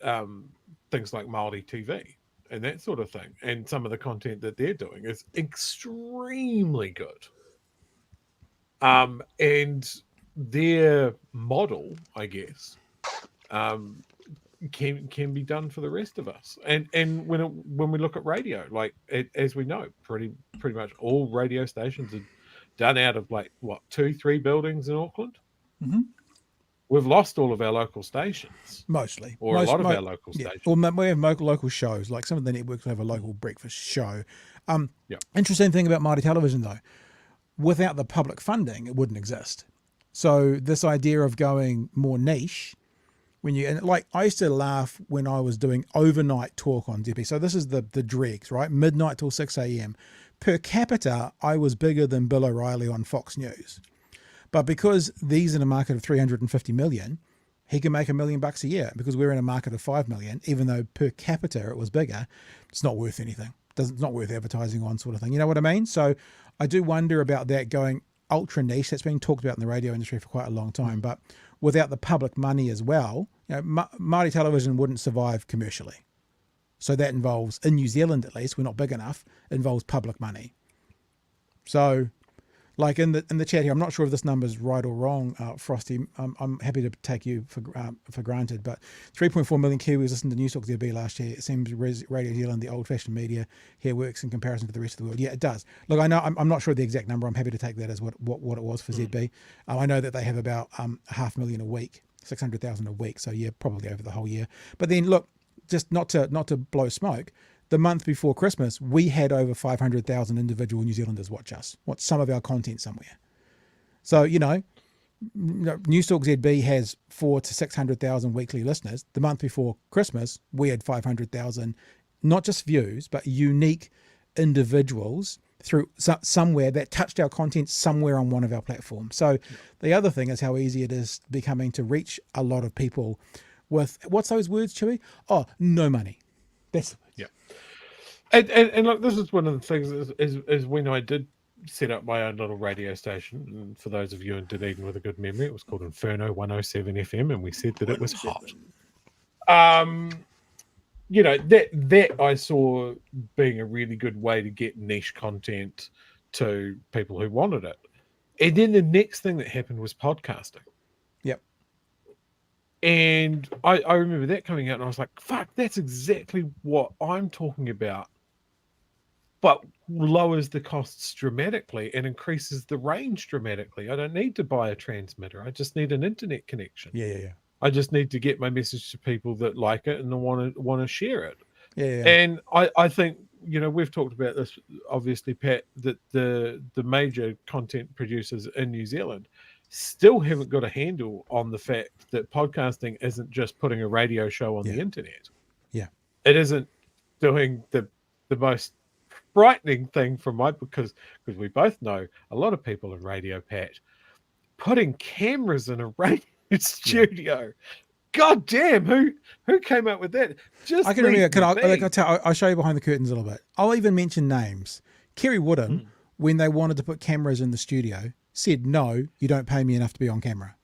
[SPEAKER 4] things like Māori TV and that sort of thing, and some of the content that they're doing is extremely good. And their model, I guess, can be done for the rest of us. And when we look at radio, like as we know, pretty much all radio stations are done out of like 2-3 buildings in Auckland.
[SPEAKER 1] Mm-hmm.
[SPEAKER 4] We've lost all of our local stations,
[SPEAKER 1] mostly,
[SPEAKER 4] or a lot of our local stations.
[SPEAKER 1] Well, we have local shows. Like some of the networks will have a local breakfast show.
[SPEAKER 4] Yeah.
[SPEAKER 1] Interesting thing about Māori television, though, without the public funding, it wouldn't exist. So this idea of going more niche, I used to laugh when I was doing overnight talk on DP. So this is the dregs, right? Midnight till 6 a.m. Per capita, I was bigger than Bill O'Reilly on Fox News. But because these in a market of 350 million, he can make $1 million a year. Because we're in a market of 5 million, even though per capita it was bigger, it's not worth anything. It's not worth advertising on, sort of thing. You know what I mean? So I do wonder about that going ultra niche. That's been talked about in the radio industry for quite a long time. But without the public money as well, Māori television wouldn't survive commercially. So that involves, in New Zealand at least, we're not big enough, involves public money. So, like in the chat here, I'm not sure if this number is right or wrong, Frosty. I'm happy to take you for granted, but 3.4 million Kiwis listened to News Talk ZB last year. It seems Radio New Zealand, the old-fashioned media, here works in comparison to the rest of the world. Yeah, it does. Look, I know I'm not sure of the exact number. I'm happy to take that as what it was for ZB. I know that they have about 500,000 a week, 600,000 a week. So yeah, probably over the whole year. But then look, just not to blow smoke. The month before Christmas, we had over 500,000 individual New Zealanders watch some of our content somewhere. So, News Talk ZB has 400,000 to 600,000 weekly listeners. The month before Christmas, we had 500,000, not just views, but unique individuals through somewhere that touched our content somewhere on one of our platforms. So the other thing is how easy it is becoming to reach a lot of people with, what's those words, Chewy? Oh, no money. That's the word.
[SPEAKER 4] Yeah. And look, this is one of the things is when I did set up my own little radio station. And for those of you in Dunedin with a good memory, it was called Inferno 107 FM, and we said that it was hot. That I saw being a really good way to get niche content to people who wanted it. And then the next thing that happened was podcasting.
[SPEAKER 1] Yep.
[SPEAKER 4] And I remember that coming out, and I was like, fuck, that's exactly what I'm talking about. But lowers the costs dramatically and increases the range dramatically. I don't need to buy a transmitter. I just need an internet connection.
[SPEAKER 1] Yeah.
[SPEAKER 4] I just need to get my message to people that like it and want to share it.
[SPEAKER 1] Yeah.
[SPEAKER 4] And I think, we've talked about this, obviously, Pat, that the major content producers in New Zealand still haven't got a handle on the fact that podcasting isn't just putting a radio show on the internet.
[SPEAKER 1] Yeah.
[SPEAKER 4] It isn't doing the most frightening thing from because we both know a lot of people in radio, Pat, putting cameras in a radio studio. God damn, who came up with that?
[SPEAKER 1] I can remember. I'll show you behind the curtains a little bit. I'll even mention names. Kerry Wooden, when they wanted to put cameras in the studio, said, no, you don't pay me enough to be on camera.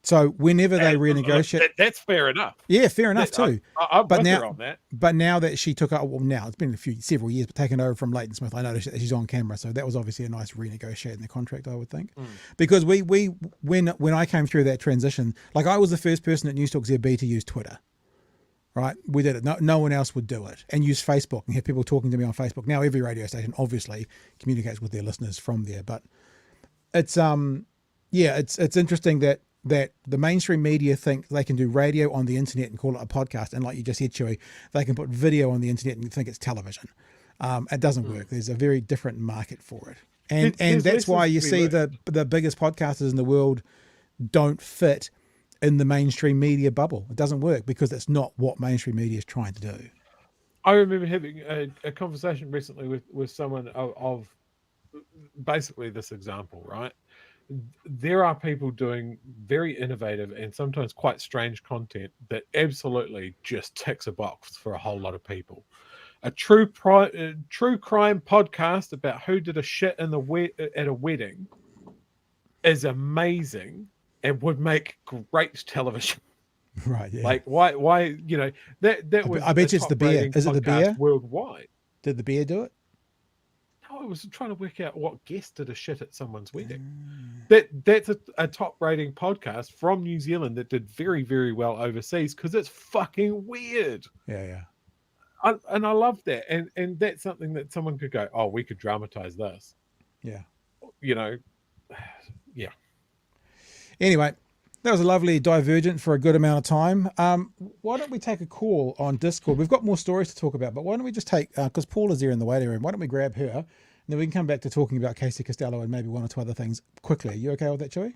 [SPEAKER 1] So whenever they renegotiate...
[SPEAKER 4] That's fair enough.
[SPEAKER 1] Yeah, fair enough too.
[SPEAKER 4] I'm with her on that.
[SPEAKER 1] But now that she took up... Well, now it's been several years, but taken over from Leighton Smith, I noticed that she's on camera. So that was obviously a nice renegotiating the contract, I would think. Because when I came through that transition, like I was the first person at News Talk ZB to use Twitter. Right? We did it. No one else would do it. And use Facebook and have people talking to me on Facebook. Now every radio station obviously communicates with their listeners from there. But it's it's interesting that the mainstream media think they can do radio on the internet and call it a podcast. And like you just said, Chewy, they can put video on the internet and think it's television. It doesn't work. There's a very different market for it. And that's why you see the biggest podcasters in the world don't fit in the mainstream media bubble. It doesn't work because it's not what mainstream media is trying to do.
[SPEAKER 4] I remember having a conversation recently with someone of basically this example, right? There are people doing very innovative and sometimes quite strange content that absolutely just ticks a box for a whole lot of people. A true crime podcast about who did a shit in at a wedding is amazing and would make great television.
[SPEAKER 1] Right, yeah.
[SPEAKER 4] Like why that was
[SPEAKER 1] I bet you it's the beer. Is it the beer
[SPEAKER 4] worldwide?
[SPEAKER 1] Did the beer do it?
[SPEAKER 4] No, I was trying to work out what guest did a shit at someone's wedding. That's a top rating podcast from New Zealand that did very, very well overseas because it's fucking weird.
[SPEAKER 1] Yeah.
[SPEAKER 4] And I love that. And that's something that someone could go, oh, we could dramatize this.
[SPEAKER 1] Yeah.
[SPEAKER 4] Yeah.
[SPEAKER 1] Anyway, that was a lovely divergent for a good amount of time. Why don't we take a call on Discord? We've got more stories to talk about, but why don't we just take, because Paula's there in the waiting room, why don't we grab her, and then we can come back to talking about Casey Costello and maybe one or two other things quickly. Are you okay with that, Chewy?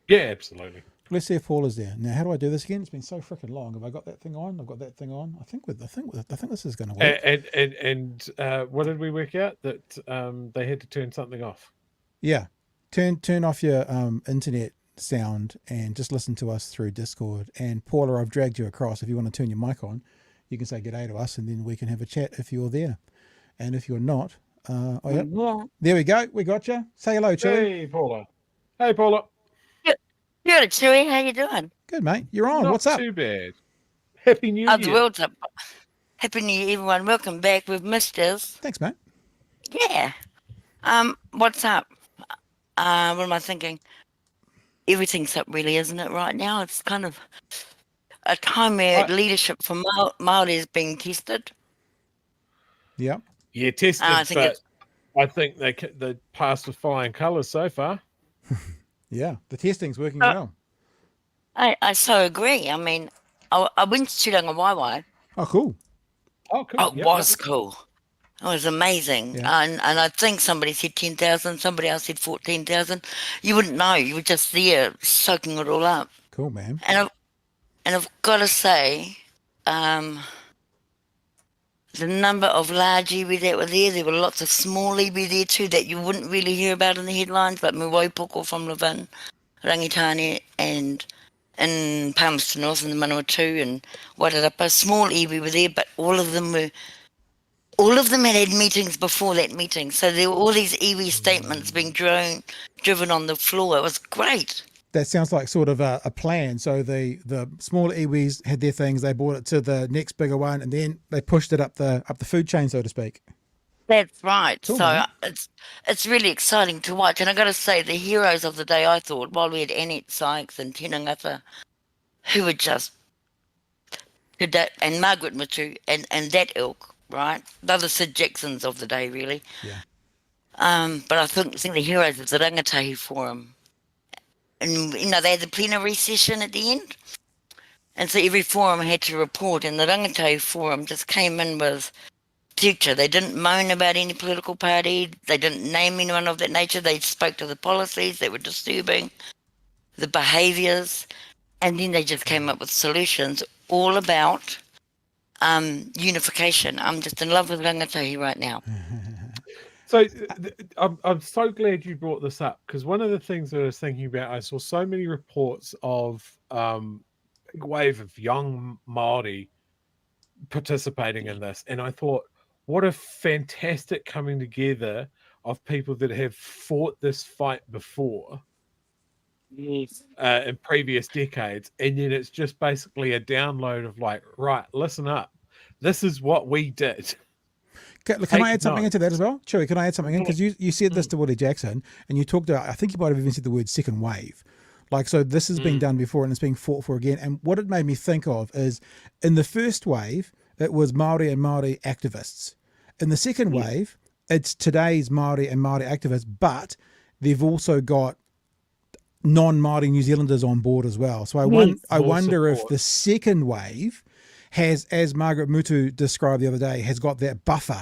[SPEAKER 4] Yeah, absolutely.
[SPEAKER 1] Let's see if Paula's there. Now, how do I do this again? It's been so freaking long. Have I got that thing on? I've got that thing on. I think this is going to work.
[SPEAKER 4] And what did we work out? That they had to turn something off.
[SPEAKER 1] Yeah. Turn off your internet sound and just listen to us through Discord. And Paula, I've dragged you across. If you want to turn your mic on, you can say g'day to us and then we can have a chat if you're there. And if you're not, yeah. There we go. We got you. Say hello, Chewy.
[SPEAKER 4] Hey, Paula.
[SPEAKER 5] Good, Chewy. How you doing?
[SPEAKER 1] Good, mate. You're on.
[SPEAKER 4] Not
[SPEAKER 1] What's up?
[SPEAKER 4] too bad. Happy New
[SPEAKER 5] The
[SPEAKER 4] Year.
[SPEAKER 5] world's up. Happy New Year, everyone. Welcome back. We've missed us.
[SPEAKER 1] Thanks, mate.
[SPEAKER 5] Yeah. What's up? What am I thinking? Everything's up, really, isn't it? Right now, it's kind of a time where leadership for Māori is being tested.
[SPEAKER 1] Yeah.
[SPEAKER 4] Yeah, tested, I think they passed with flying colours so far.
[SPEAKER 1] Yeah, the testing's working well.
[SPEAKER 5] I so agree. I mean, I went to Chiranga Waiwai.
[SPEAKER 1] Oh, cool.
[SPEAKER 4] Oh, cool.
[SPEAKER 5] It was cool. It was amazing.
[SPEAKER 1] Yeah.
[SPEAKER 5] And I think somebody said 10,000, somebody else said 14,000. You wouldn't know. You were just there soaking it all up.
[SPEAKER 1] Cool, man.
[SPEAKER 5] And I've got to say, the number of large iwi that were there were lots of small iwi there too that you wouldn't really hear about in the headlines, like Muwaipoko from Levin, Rangitane, and in Palmerston North and the Manawatu and Wairarapa. Small iwi were there, but all of them had meetings before that meeting. So there were all these iwi statements being driven on the floor. It was great.
[SPEAKER 1] That sounds like sort of a plan. So the smaller iwis had their things, they brought it to the next bigger one, and then they pushed it up the food chain, so to speak.
[SPEAKER 5] That's right.
[SPEAKER 1] Cool,
[SPEAKER 5] so
[SPEAKER 1] man.
[SPEAKER 5] it's really exciting to watch. And I got to say, the heroes of the day, I thought, while we had Annette Sykes and Tina Ngata, who were just, and Margaret Mitu and that ilk, right? They're the Sid Jacksons of the day, really.
[SPEAKER 1] Yeah.
[SPEAKER 5] But I think the heroes of the Rangatahi Forum. And, they had the plenary session at the end. And so every forum had to report, and the Rangatahi Forum just came in with future. They didn't moan about any political party. They didn't name anyone of that nature. They spoke to the policies that were disturbing, the behaviours, and then they just came up with solutions all about unification. I'm just in love with Rangatahi right now.
[SPEAKER 4] So I'm so glad you brought this up, because one of the things that I was thinking about, I saw so many reports of big wave of young Māori participating in this, and I thought, what a fantastic coming together of people that have fought this fight before in previous decades, and then it's just basically a download of like, right, listen up, this is what we did.
[SPEAKER 1] Can I add something into that as well? Chewy, can I add something in? Because you said this to Willie Jackson, and you talked about, I think you might have even said the word second wave. Like, so this has been done before and it's being fought for again. And what it made me think of is, in the first wave, it was Māori and Māori activists. In the second wave, it's today's Māori and Māori activists, but they've also got non-Māori New Zealanders on board as well. So I wonder if the second wave has, as Margaret Mutu described the other day, has got that buffer,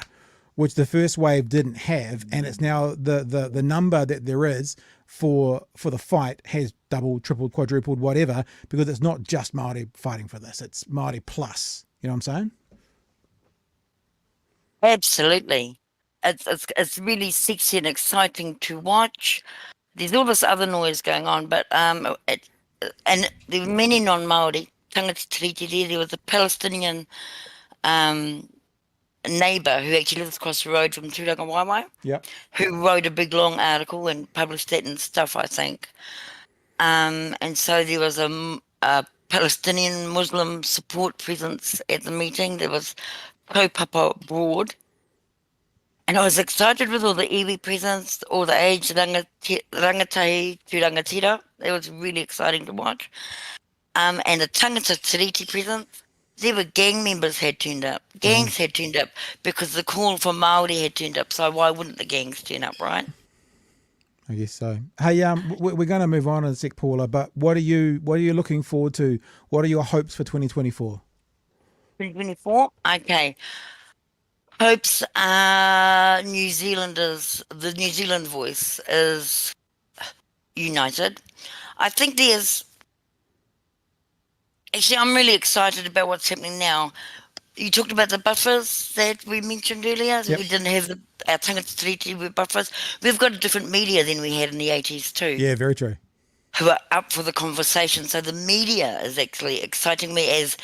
[SPEAKER 1] which the first wave didn't have, and it's now the number that there is for the fight has doubled, tripled, quadrupled, whatever, because it's not just Māori fighting for this, it's Māori plus. You know what I'm saying?
[SPEAKER 5] Absolutely. It's really sexy and exciting to watch. There's all this other noise going on, but and there were many non-Māori tangata tiriti there. There was a Palestinian neighbour who actually lives across the road from Tūranga Waiwai,
[SPEAKER 1] Yep.
[SPEAKER 5] who wrote a big long article and published that and stuff, I think. And so there was a Palestinian Muslim support presence at the meeting. There was kaupapa abroad. And I was excited with all the iwi presence, all the aged rangatahi to rangatira. It was really exciting to watch. And the tangata tiriti presence. There were gang members had turned up. Gangs had turned up because the call for Māori had turned up. So why wouldn't the gangs turn up, right?
[SPEAKER 1] I guess so. Hey, we're going to move on in a sec, Paula. But what are you looking forward to? What are your hopes for 2024?
[SPEAKER 5] 2024? Okay. Hopes are New Zealanders, the New Zealand voice is united. I think actually, I'm really excited about what's happening now. You talked about the buffers that we mentioned earlier. So
[SPEAKER 1] Yep.
[SPEAKER 5] we didn't have our tangata tiriti with buffers. We've got a different media than we had in the 80s too.
[SPEAKER 1] Yeah, very true.
[SPEAKER 5] Who are up for the conversation. So the media is actually exciting me as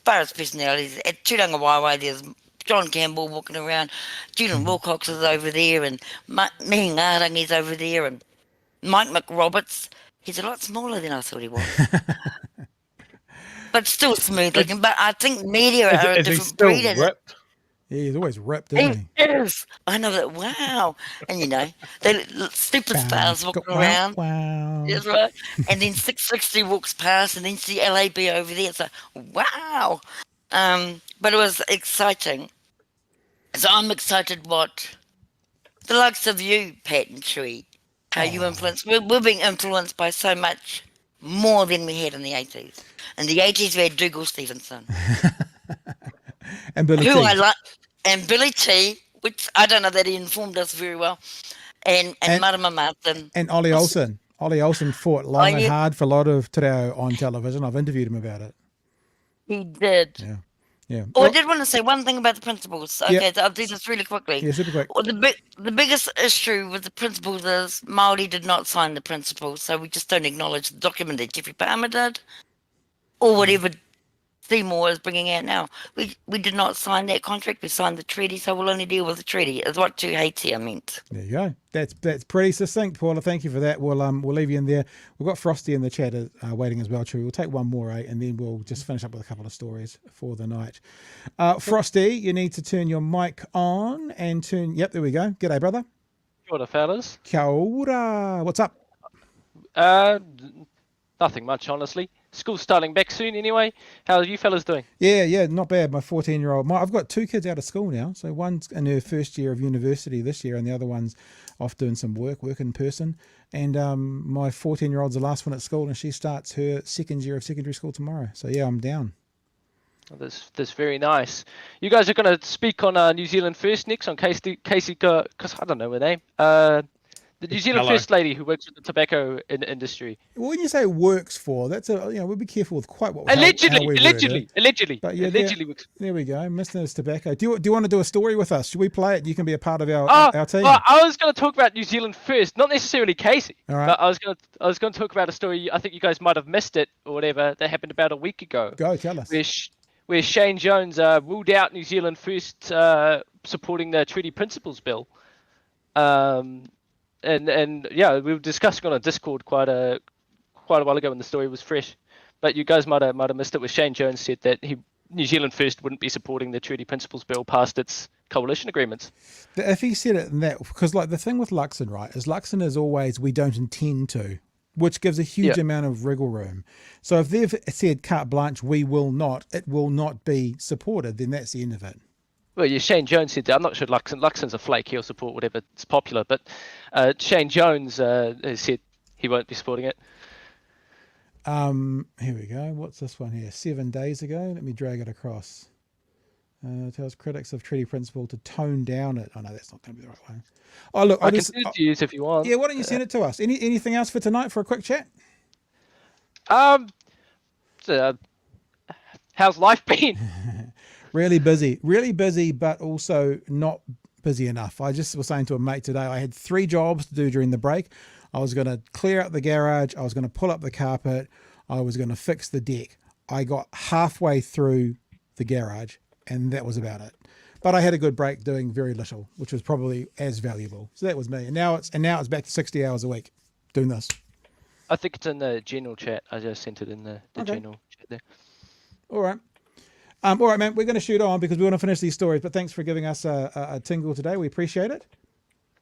[SPEAKER 5] far as personalities. At Tūranga Waiwai, there's John Campbell walking around, Julian Wilcox is over there, and Mihi Ngarangi's over there, and Mike McRoberts. He's a lot smaller than I thought he was. But still smooth looking. But I think media are a
[SPEAKER 4] Is he
[SPEAKER 5] different
[SPEAKER 4] still
[SPEAKER 5] breed. and
[SPEAKER 4] ripped?
[SPEAKER 1] Yeah, he's always ripped, isn't
[SPEAKER 5] He
[SPEAKER 1] he?
[SPEAKER 5] is. I know that. Wow. And they superstars walking around.
[SPEAKER 1] Wow.
[SPEAKER 5] That's right. And then 660 walks past, and then see LAB over there. It's like, wow. But it was exciting. So I'm excited what the likes of you, Pat and Chewie, how you influence. We're being influenced by so much more than we had in the 80s. In the 80s, we had Dougal Stevenson,
[SPEAKER 1] And Billy
[SPEAKER 5] who
[SPEAKER 1] T.
[SPEAKER 5] I like, and Billy T, which I don't know that he informed us very well, and Marama Martin.
[SPEAKER 1] And Ollie Olsen. Ollie Olsen fought long and
[SPEAKER 5] yeah.
[SPEAKER 1] hard for a lot of te reo on television. I've interviewed him about it.
[SPEAKER 5] He did.
[SPEAKER 1] Yeah. Yeah.
[SPEAKER 5] Oh, I did want to say one thing about the principals. Okay,
[SPEAKER 1] Yeah.
[SPEAKER 5] so I'll do this really quickly.
[SPEAKER 1] Yeah, super quick.
[SPEAKER 5] Well, the biggest issue with the principles is Māori did not sign the principles, so we just don't acknowledge the document that Jeffrey Palmer did, or whatever Seymour is bringing out now. We did not sign that contract. We signed the treaty, so we'll only deal with the treaty. Is what 2 Hatia meant.
[SPEAKER 1] There you go. That's pretty succinct, Paula. Thank you for that. We'll leave you in there. We've got Frosty in the chat waiting as well, True. We'll take one more, and then we'll just finish up with a couple of stories for the night. Frosty, you need to turn your mic on and turn. Yep, there we go. G'day, brother.
[SPEAKER 6] Kia ora, fellas.
[SPEAKER 1] Kia ora. What's up?
[SPEAKER 6] Nothing much, honestly. School's starting back soon anyway. How are you fellas doing?
[SPEAKER 1] Yeah, not bad. My 14-year-old. I've got 2 kids out of school now. So one's in her first year of university this year, and the other one's off doing some work in person. And my 14-year-old's the last one at school, and she starts her second year of secondary school tomorrow. So yeah, I'm down.
[SPEAKER 6] That's very nice. You guys are going to speak on New Zealand First next on Casey, because I don't know her name. The New Zealand
[SPEAKER 4] Hello.
[SPEAKER 6] First lady who works in the tobacco industry.
[SPEAKER 1] Well, when you say works for, that's we'll be careful with quite what
[SPEAKER 6] Allegedly.
[SPEAKER 1] But yeah,
[SPEAKER 6] works.
[SPEAKER 1] there we go. Mr. Tobacco. Do you want to do a story with us? Should we play it? You can be a part of our team.
[SPEAKER 6] Well, I was going to talk about New Zealand First, not necessarily Casey.
[SPEAKER 1] All right.
[SPEAKER 6] But I was going to talk about a story. I think you guys might have missed it or whatever. That happened about a week ago.
[SPEAKER 1] Go, tell us.
[SPEAKER 6] Where Shane Jones ruled out New Zealand First supporting the Treaty Principles Bill. And yeah, we were discussing on a Discord quite a while ago when the story was fresh. But you guys might have missed it, where Shane Jones said that New Zealand First wouldn't be supporting the Treaty Principles Bill past its coalition agreements.
[SPEAKER 1] If he said it in that, because like the thing with Luxon, right, is Luxon is always we don't intend to, which gives a huge amount of wriggle room. So if they've said carte blanche, it will not be supported, then that's the end of it.
[SPEAKER 6] Well, yeah, Shane Jones said that. I'm not sure Luxon's a flake. He'll support whatever's popular. But Shane Jones has said he won't be supporting it.
[SPEAKER 1] Here we go. What's this one here? 7 days ago. Let me drag it across. Tells critics of treaty principle to tone down it. Oh, no, that's not going to be the right one. Oh, look.
[SPEAKER 6] I can send it to you if you want.
[SPEAKER 1] Yeah, why don't you send it to us? Anything else for tonight for a quick chat?
[SPEAKER 6] How's life been?
[SPEAKER 1] Really busy, but also not busy enough. I just was saying to a mate today, I had 3 jobs to do during the break. I was going to clear out the garage. I was going to pull up the carpet. I was going to fix the deck. I got halfway through the garage and that was about it. But I had a good break doing very little, which was probably as valuable. So that was me. And now it's back to 60 hours a week doing this.
[SPEAKER 6] I think it's in the general chat. I just sent it in the general chat there.
[SPEAKER 1] All right. All right, man. We're going to shoot on because we want to finish these stories. But thanks for giving us a tingle today. We appreciate it.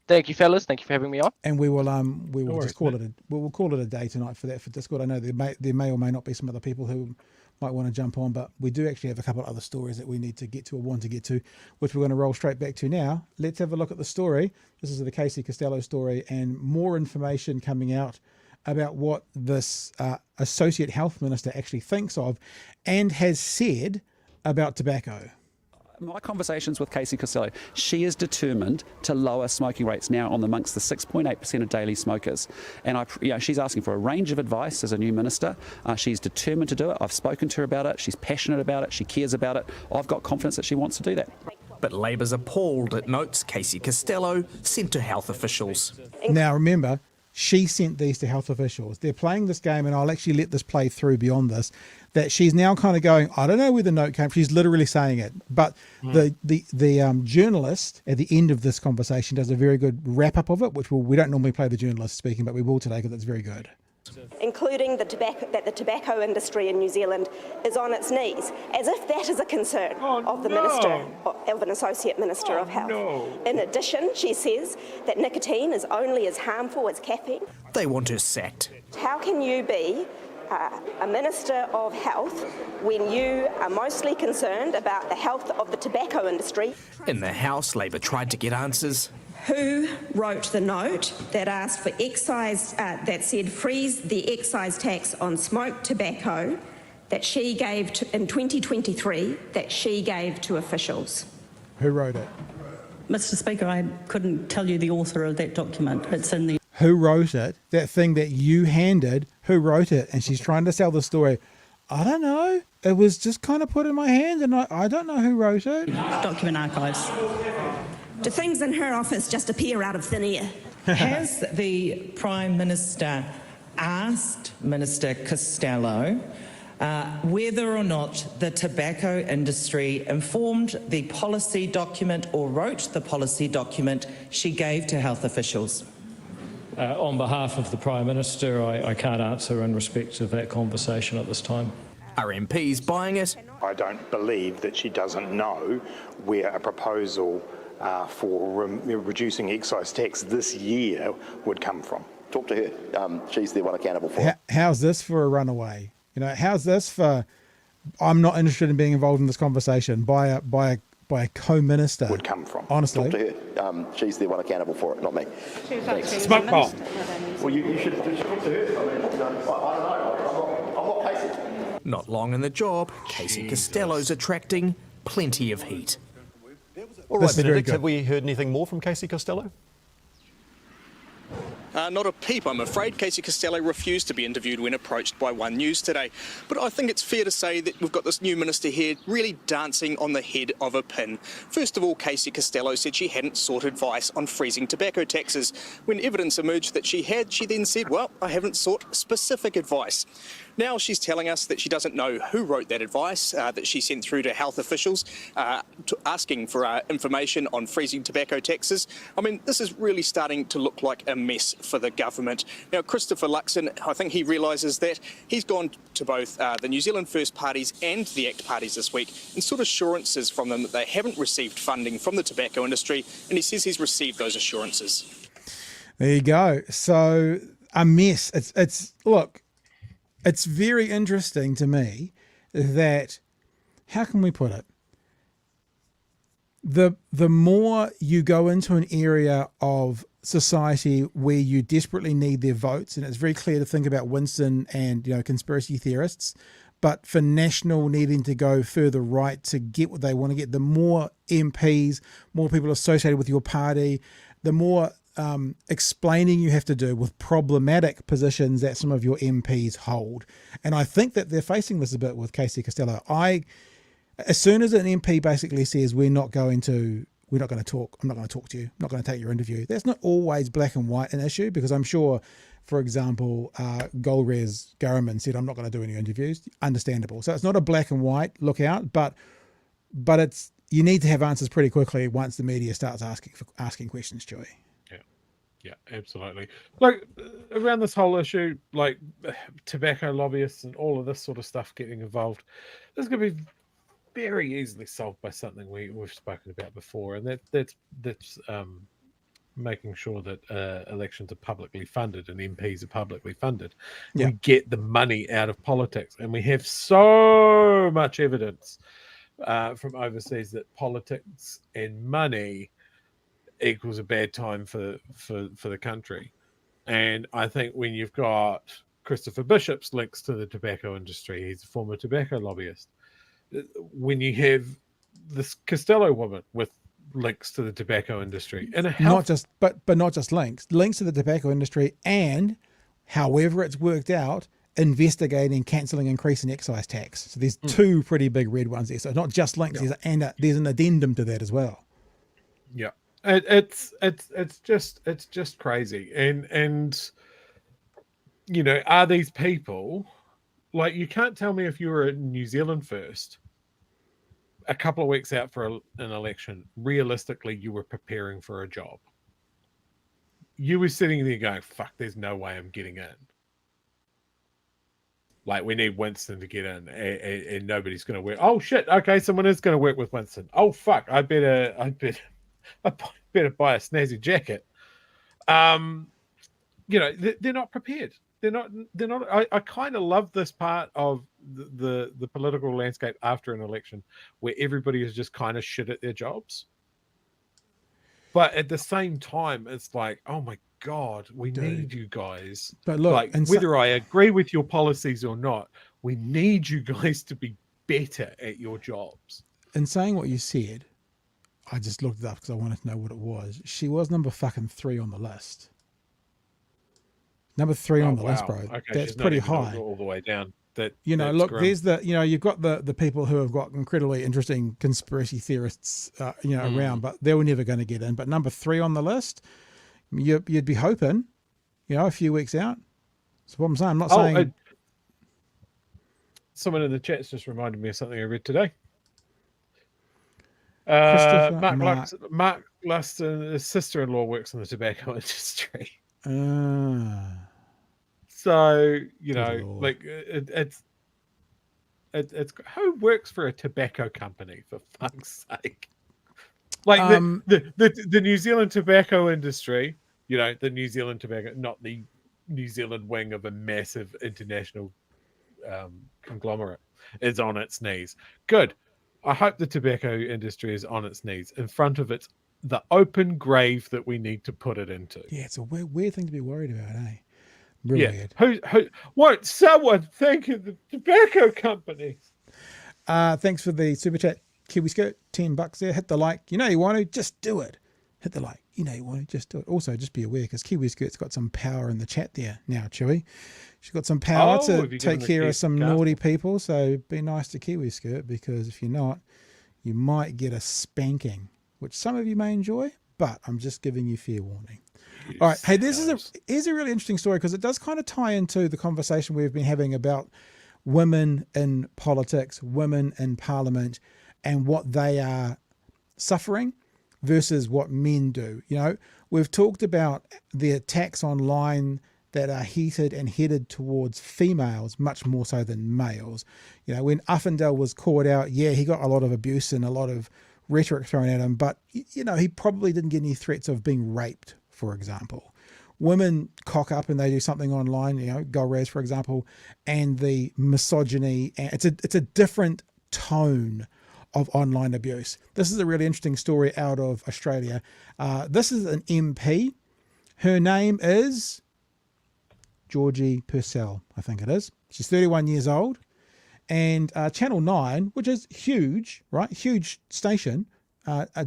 [SPEAKER 6] Thank you, fellas. Thank you for having me on.
[SPEAKER 1] And we will
[SPEAKER 4] worries,
[SPEAKER 1] just call it we'll call it a day tonight for Discord. I know there may or may not be some other people who might want to jump on, but we do actually have a couple of other stories that we need to get to or want to get to, which we're going to roll straight back to now. Let's have a look at the story. This is the Casey Costello story, and more information coming out about what this Associate Health Minister actually thinks of and has said about tobacco.
[SPEAKER 7] My conversations with Casey Costello, she is determined to lower smoking rates now amongst the 6.8% of daily smokers. And she's asking for a range of advice as a new minister. She's determined to do it. I've spoken to her about it. She's passionate about it. She cares about it. I've got confidence that she wants to do that.
[SPEAKER 8] But Labour's appalled at notes Casey Costello sent to health officials.
[SPEAKER 1] Now remember, she sent these to health officials. They're playing this game, and I'll actually let this play through beyond this, that she's now kind of going, I don't know where the note came from. She's literally saying it. But the journalist at the end of this conversation does a very good wrap-up of it, which we don't normally play the journalist speaking, but we will today because it's very good.
[SPEAKER 9] Including that the tobacco industry in New Zealand is on its knees, as if that is a concern of the minister, of an associate minister of health. In addition, she says that nicotine is only as harmful as caffeine.
[SPEAKER 8] They want her sacked.
[SPEAKER 9] How can you be a minister of health when you are mostly concerned about the health of the tobacco industry?
[SPEAKER 8] In the House, Labour tried to get answers.
[SPEAKER 9] Who wrote the note that asked for excise, that said freeze the excise tax on smoked tobacco that she gave in 2023, that she gave to officials?
[SPEAKER 1] Who wrote it?
[SPEAKER 10] Mr. Speaker, I couldn't tell you the author of that document. It's in the...
[SPEAKER 1] Who wrote it? That thing that you handed, who wrote it? And she's trying to sell the story. I don't know. It was just kind of put in my hand and I don't know who wrote it.
[SPEAKER 10] Document archives.
[SPEAKER 9] Do things in her office just appear out of thin air?
[SPEAKER 11] Has the Prime Minister asked Minister Costello whether or not the tobacco industry informed the policy document or wrote the policy document she gave to health officials?
[SPEAKER 12] On behalf of the Prime Minister, I can't answer in respect of that conversation at this time.
[SPEAKER 8] Are MPs buying it?
[SPEAKER 13] I don't believe that she doesn't know where a proposal for reducing excise tax this year would come from.
[SPEAKER 14] Talk to her. She's the one accountable for it.
[SPEAKER 1] How's this for a runaway? How's this for I'm not interested in being involved in this conversation by a co-minister?
[SPEAKER 13] Would come from.
[SPEAKER 1] Honestly.
[SPEAKER 14] Talk to her. She's the one accountable for it, not me.
[SPEAKER 4] Smoke bomb.
[SPEAKER 14] Well, you should talk to her. I don't know. I'm not Casey.
[SPEAKER 8] Not long in the job, Casey Costello's attracting plenty of heat.
[SPEAKER 15] All right, Benedict, have we heard anything more from Casey Costello?
[SPEAKER 16] Not a peep, I'm afraid. Casey Costello refused to be interviewed when approached by One News today. But I think it's fair to say that we've got this new minister here really dancing on the head of a pin. First of all, Casey Costello said she hadn't sought advice on freezing tobacco taxes. When evidence emerged that she had, she then said, well, I haven't sought specific advice. Now she's telling us that she doesn't know who wrote that advice that she sent through to health officials asking for information on freezing tobacco taxes. I mean, this is really starting to look like a mess for the government. Now, Christopher Luxon, I think he realises that. He's gone to both the New Zealand First parties and the ACT parties this week and sought assurances from them that they haven't received funding from the tobacco industry, and he says he's received those assurances.
[SPEAKER 1] There you go. So, a mess. Look, it's very interesting to me that, how can we put it? The more you go into an area of society where you desperately need their votes, and it's very clear to think about Winston and conspiracy theorists, but for National needing to go further right to get what they want to get, the more MPs, more people associated with your party, the more explaining you have to do with problematic positions that some of your MPs hold. And I think that they're facing this a bit with Casey Costello. As soon as an MP basically says we're not going to talk, I'm not going to talk to you, I'm not going to take your interview, that's not always black and white an issue, because I'm sure, for example, Golres Garriman said, I'm not going to do any interviews. Understandable. So it's not a black and white look out, but it's, you need to have answers pretty quickly once the media starts asking questions, Chewy.
[SPEAKER 4] Yeah, absolutely. Like around this whole issue, like tobacco lobbyists and all of this sort of stuff getting involved, this is going to be very easily solved by something we've spoken about before, and that's making sure that elections are publicly funded and MPs are publicly funded.
[SPEAKER 1] Yeah.
[SPEAKER 4] We get the money out of politics, and we have so much evidence from overseas that politics and money equals a bad time for the country. And I think when you've got Christopher Bishop's links to the tobacco industry, he's a former tobacco lobbyist. When you have this Costello woman with links to the tobacco industry, and
[SPEAKER 1] not just links to the tobacco industry, and however it's worked out, investigating cancelling increase in excise tax. So there's two pretty big red ones there. So it's not just links, there's an addendum to that as well.
[SPEAKER 4] Yeah. It's just crazy, and you know, are these people, like, you can't tell me if you were in New Zealand first, a couple of weeks out for an election, realistically you were preparing for a job. You were sitting there going, "Fuck, there's no way I'm getting in. Like, we need Winston to get in, and nobody's going to work. Oh shit, okay, someone is going to work with Winston. Oh fuck, I better buy a snazzy jacket." You know, they're not prepared. They're not. I kind of love this part of the political landscape after an election, where everybody is just kind of shit at their jobs. But at the same time, it's like, oh my God, we need you guys.
[SPEAKER 1] But look,
[SPEAKER 4] like, whether I agree with your policies or not, we need you guys to be better at your jobs.
[SPEAKER 1] In saying what you said, I just looked it up because I wanted to know what it was. She was number fucking 3 on the list. Number 3 on the list, bro.
[SPEAKER 4] Okay,
[SPEAKER 1] that's pretty high.
[SPEAKER 4] All the way down.
[SPEAKER 1] Look,
[SPEAKER 4] grim.
[SPEAKER 1] there's you've got the people who have got incredibly interesting conspiracy theorists, around, but they were never going to get in. But number 3 on the list, you'd be hoping, a few weeks out. That's what I'm saying. I'm not saying.
[SPEAKER 4] Someone in the chat's just reminded me of something I read today. Mark Luston, his sister-in-law works in the tobacco industry. So, like, it's who works for a tobacco company, for fuck's sake? Like, the New Zealand tobacco industry, the New Zealand tobacco, not the New Zealand wing of a massive international conglomerate, is on its knees. Good. I hope the tobacco industry is on its knees in front of the open grave that we need to put it into.
[SPEAKER 1] Yeah, it's a weird thing to be worried about, eh? Really
[SPEAKER 4] weird. Who won't someone thank the tobacco companies?
[SPEAKER 1] Thanks for the super chat, Kiwi Skirt, $10 there. Hit the like. You want to, just do it. Hit the like. You want to, just do it. Also, just be aware, because Kiwi Skirt's got some power in the chat there now, Chewy. She's got some power to take care of some naughty people, so be nice to Kiwi Skirt, because if you're not, you might get a spanking, which some of you may enjoy, but I'm just giving you fair warning. All right. Hey, here's a really interesting story, because it does kind of tie into the conversation we've been having about women in politics, women in parliament, and what they are suffering versus what men do. We've talked about the attacks online that are heated and headed towards females much more so than males. When Uffindell was caught out, he got a lot of abuse and a lot of rhetoric thrown at him, but he probably didn't get any threats of being raped, for example. Women cock up and they do something online, Golres, for example, and the misogyny, and it's a different tone of online abuse. This is a really interesting story out of Australia. This is an MP. Her name is Georgie Purcell, I think it is. She's 31 years old. And Channel 9, which is huge, right? Huge station,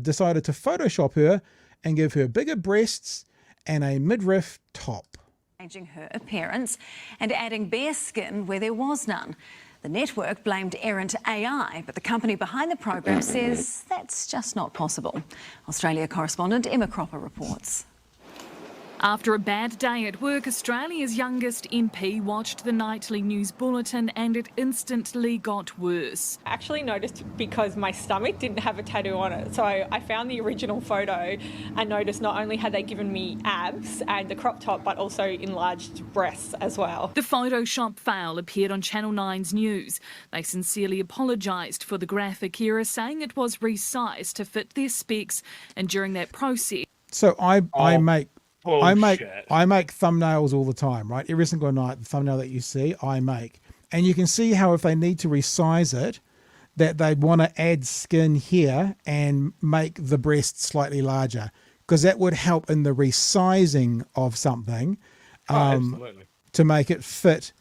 [SPEAKER 1] decided to Photoshop her and give her bigger breasts and a midriff top.
[SPEAKER 17] Changing her appearance and adding bare skin where there was none. The network blamed errant AI, but the company behind the program says that's just not possible. Australia correspondent Emma Cropper reports.
[SPEAKER 18] After a bad day at work, Australia's youngest MP watched the nightly news bulletin and it instantly got worse.
[SPEAKER 19] I actually noticed because my stomach didn't have a tattoo on it. So I found the original photo and noticed not only had they given me abs and the crop top, but also enlarged breasts as well.
[SPEAKER 18] The Photoshop fail appeared on Channel 9's news. They sincerely apologised for the graphic error, saying it was resized to fit their specs, and during that process...
[SPEAKER 1] So I make
[SPEAKER 4] Bullshit.
[SPEAKER 1] thumbnails all the time, right? Every single night, the thumbnail that you see, I make. And you can see how if they need to resize it, that they'd want to add skin here and make the breast slightly larger, because that would help in the resizing of something
[SPEAKER 4] Absolutely.
[SPEAKER 1] to make it fit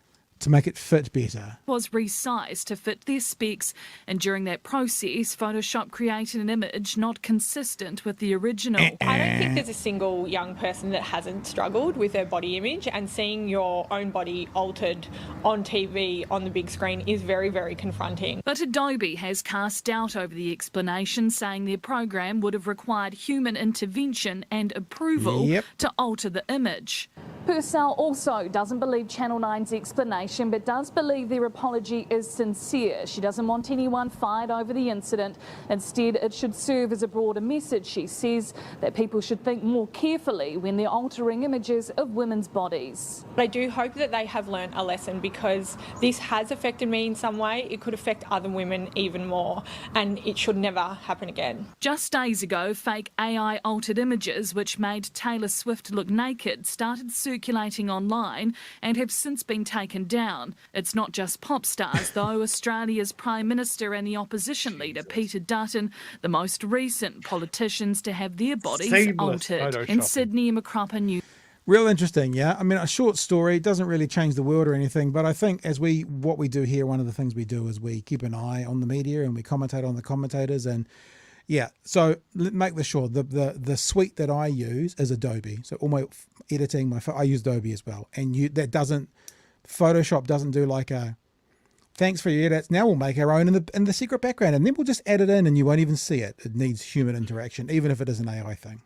[SPEAKER 1] better.
[SPEAKER 18] Was resized to fit their specs, and during that process, Photoshop created an image not consistent with the original.
[SPEAKER 19] I don't think there's a single young person that hasn't struggled with their body image, and seeing your own body altered on TV on the big screen is very, very confronting.
[SPEAKER 18] But Adobe has cast doubt over the explanation, saying their program would have required human intervention and approval to alter the image. Purcell also doesn't believe Channel 9's explanation, but does believe their apology is sincere. She doesn't want anyone fired over the incident. Instead, it should serve as a broader message, she says, that people should think more carefully when they're altering images of women's bodies.
[SPEAKER 19] But I do hope that they have learnt a lesson, because this has affected me in some way. It could affect other women even more, and it should never happen again.
[SPEAKER 18] Just days ago, fake AI-altered images which made Taylor Swift look naked started circulating online and have since been taken down. It's not just pop stars, though. Australia's Prime Minister and the opposition leader, Peter Dutton, the most recent politicians to have their bodies altered. In Sydney, Macruppa News.
[SPEAKER 1] Real interesting, yeah. I mean, a short story doesn't really change the world or anything, but I think what we do here, one of the things we do is we keep an eye on the media and we commentate on the commentators, and yeah. So make this short. The suite that I use is Adobe. So all my editing, I use Adobe as well, and Photoshop doesn't do like a thanks for your edits. Now we'll make our own in the secret background, and then we'll just add it in, and you won't even see it. It needs human interaction, even if it is an AI thing.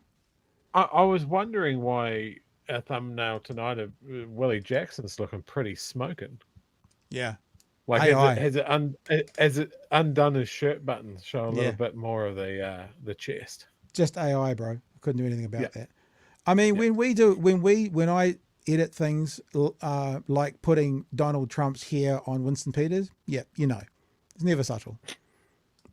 [SPEAKER 4] I was wondering why a thumbnail tonight of Willie Jackson's looking pretty smoking.
[SPEAKER 1] Yeah.
[SPEAKER 4] Like has it undone his shirt buttons, show a little bit more of the chest.
[SPEAKER 1] Just AI, bro. I couldn't do anything about that. I mean, when I edit things like putting Donald Trump's hair on Winston Peters, it's never subtle.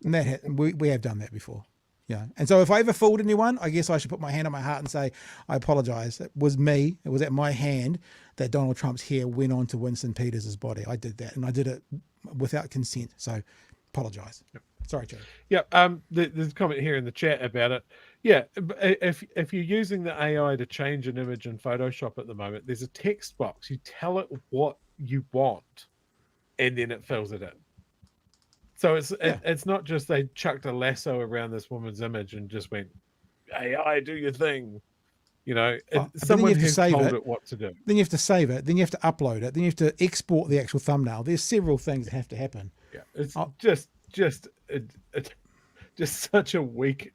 [SPEAKER 1] And we have done that before. Yeah. And so if I ever fooled anyone, I guess I should put my hand on my heart and say, I apologize. It was me. It was at my hand that Donald Trump's hair went onto Winston Peters' body. I did that, and I did it without consent. So apologize. Yep. Sorry, Joe.
[SPEAKER 4] Yeah. There's a comment here in the chat about it. Yeah. If you're using the AI to change an image in Photoshop at the moment, there's a text box. You tell it what you want, and then it fills it in. So it's not just they chucked a lasso around this woman's image and just went, AI, do your thing. Someone has told it what to do.
[SPEAKER 1] Then you have to save it. Then you have to upload it. Then you have to export the actual thumbnail. There's several things that have to happen.
[SPEAKER 4] Yeah, it's just such a weak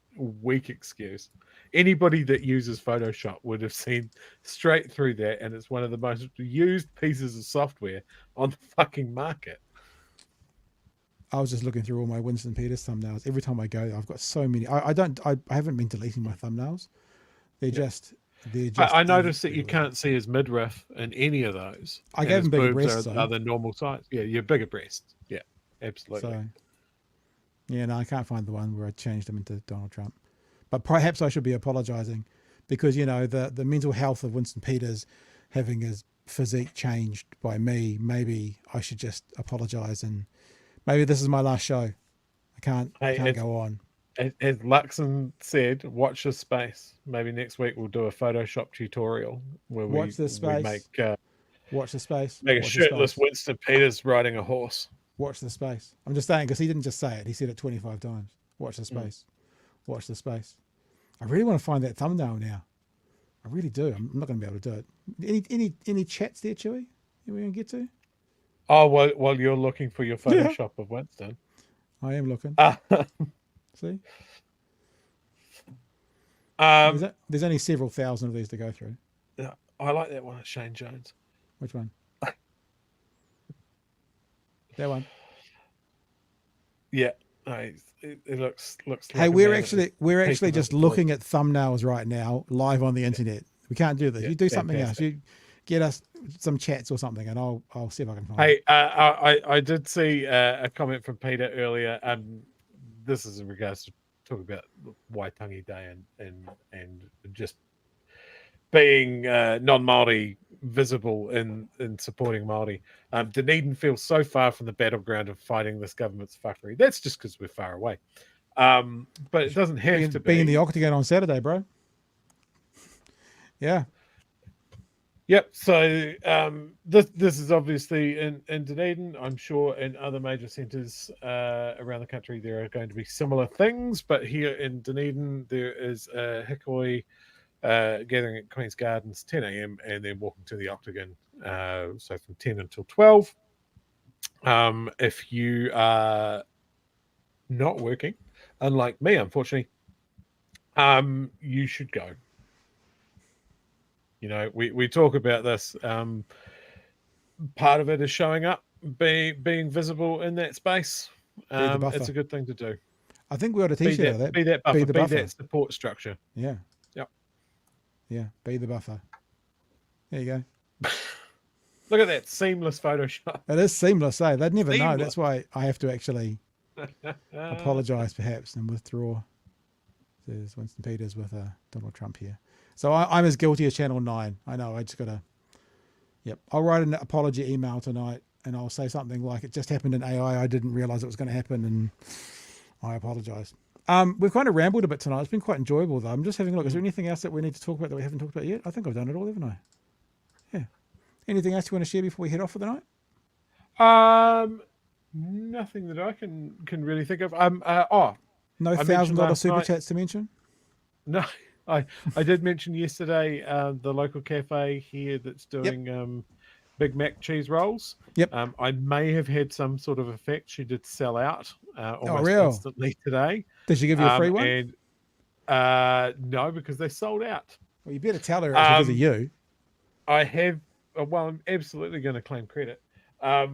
[SPEAKER 4] excuse. Anybody that uses Photoshop would have seen straight through that, and it's one of the most used pieces of software on the fucking market.
[SPEAKER 1] I was just looking through all my Winston Peters thumbnails. Every time I go, I've got so many. I haven't been deleting my thumbnails. They're just.
[SPEAKER 4] I noticed that you can't see his midriff in any of those.
[SPEAKER 1] I gave him bigger breasts.
[SPEAKER 4] Are the normal size? Yeah, you're bigger breasts. Yeah, absolutely.
[SPEAKER 1] So, I can't find the one where I changed him into Donald Trump. But perhaps I should be apologising, because the mental health of Winston Peters having his physique changed by me. Maybe I should just apologise, and maybe this is my last show. I can't go on.
[SPEAKER 4] As Luxon said, watch this space. Maybe next week we'll do a Photoshop tutorial where
[SPEAKER 1] watch this space.
[SPEAKER 4] We make
[SPEAKER 1] watch the space.
[SPEAKER 4] Make a shirtless Winston Peters riding a horse.
[SPEAKER 1] Watch the space. I'm just saying, because he didn't just say it; he said it 25 times. Watch the space. Watch the space. I really want to find that thumbnail now. I really do. I'm not going to be able to do it. Any chats there, Chewy? Are we going to get to?
[SPEAKER 4] Oh, while you're looking for your Photoshop of Winston.
[SPEAKER 1] I am looking. See? There's only several thousand of these to go through.
[SPEAKER 4] Yeah, I like that one of Shane Jones.
[SPEAKER 1] Which one? That one.
[SPEAKER 4] Yeah, no, it looks.
[SPEAKER 1] Hey,
[SPEAKER 4] like
[SPEAKER 1] we're actually just looking at thumbnails right now, live on the internet. We can't do this.
[SPEAKER 4] Yeah,
[SPEAKER 1] you do something else.
[SPEAKER 4] fantastic.
[SPEAKER 1] You get us some chats or something, and I'll see if I can find.
[SPEAKER 4] Hey, I did see a comment from Peter earlier. This is in regards to talking about Waitangi Day and just being non-Māori visible in supporting Māori. Dunedin feels so far from the battleground of fighting this government's fuckery. That's just because we're far away. But it doesn't have to
[SPEAKER 1] be in the Octagon on Saturday, bro. Yeah.
[SPEAKER 4] Yep. So this is obviously in Dunedin. I'm sure in other major centres around the country there are going to be similar things. But here in Dunedin, there is a Hīkoi gathering at Queen's Gardens 10 a.m. and then walking to the Octagon. So from 10 until 12. If you are not working, unlike me, unfortunately, you should go. You know, we talk about this. Part of it is showing up, being visible in that space. It's a good thing to do.
[SPEAKER 1] I think we ought to t-shirt of that.
[SPEAKER 4] Be that buffer. Be that support structure.
[SPEAKER 1] Yeah.
[SPEAKER 4] Yep.
[SPEAKER 1] Yeah. Be the buffer. There you go.
[SPEAKER 4] Look at that seamless Photoshop.
[SPEAKER 1] It is seamless, eh? They'd never know.
[SPEAKER 4] Seamless.
[SPEAKER 1] That's why I have to actually apologise, perhaps, and withdraw. There's Winston Peters with Donald Trump here. So I'm as guilty as Channel 9. I know. I just got to. Yep. I'll write an apology email tonight, and I'll say something like, "It just happened in AI. I didn't realise it was going to happen, and I apologise." We've kind of rambled a bit tonight. It's been quite enjoyable, though. I'm just having a look. Is there anything else that we need to talk about that we haven't talked about yet? I think I've done it all, haven't I? Yeah. Anything else you want to share before we head off for the night?
[SPEAKER 4] Nothing that I can really think of.
[SPEAKER 1] No
[SPEAKER 4] I mentioned
[SPEAKER 1] $1,000
[SPEAKER 4] last
[SPEAKER 1] super
[SPEAKER 4] night-
[SPEAKER 1] chats to mention.
[SPEAKER 4] No, I did mention yesterday the local cafe here that's doing Big Mac cheese rolls.
[SPEAKER 1] Yep.
[SPEAKER 4] I may have had some sort of effect. She did sell out almost
[SPEAKER 1] real?
[SPEAKER 4] instantly today.
[SPEAKER 1] Did she give you a free one?
[SPEAKER 4] And no, because they sold out.
[SPEAKER 1] Well, you better tell her it's because of you.
[SPEAKER 4] I have. Well, I'm absolutely going to claim credit. I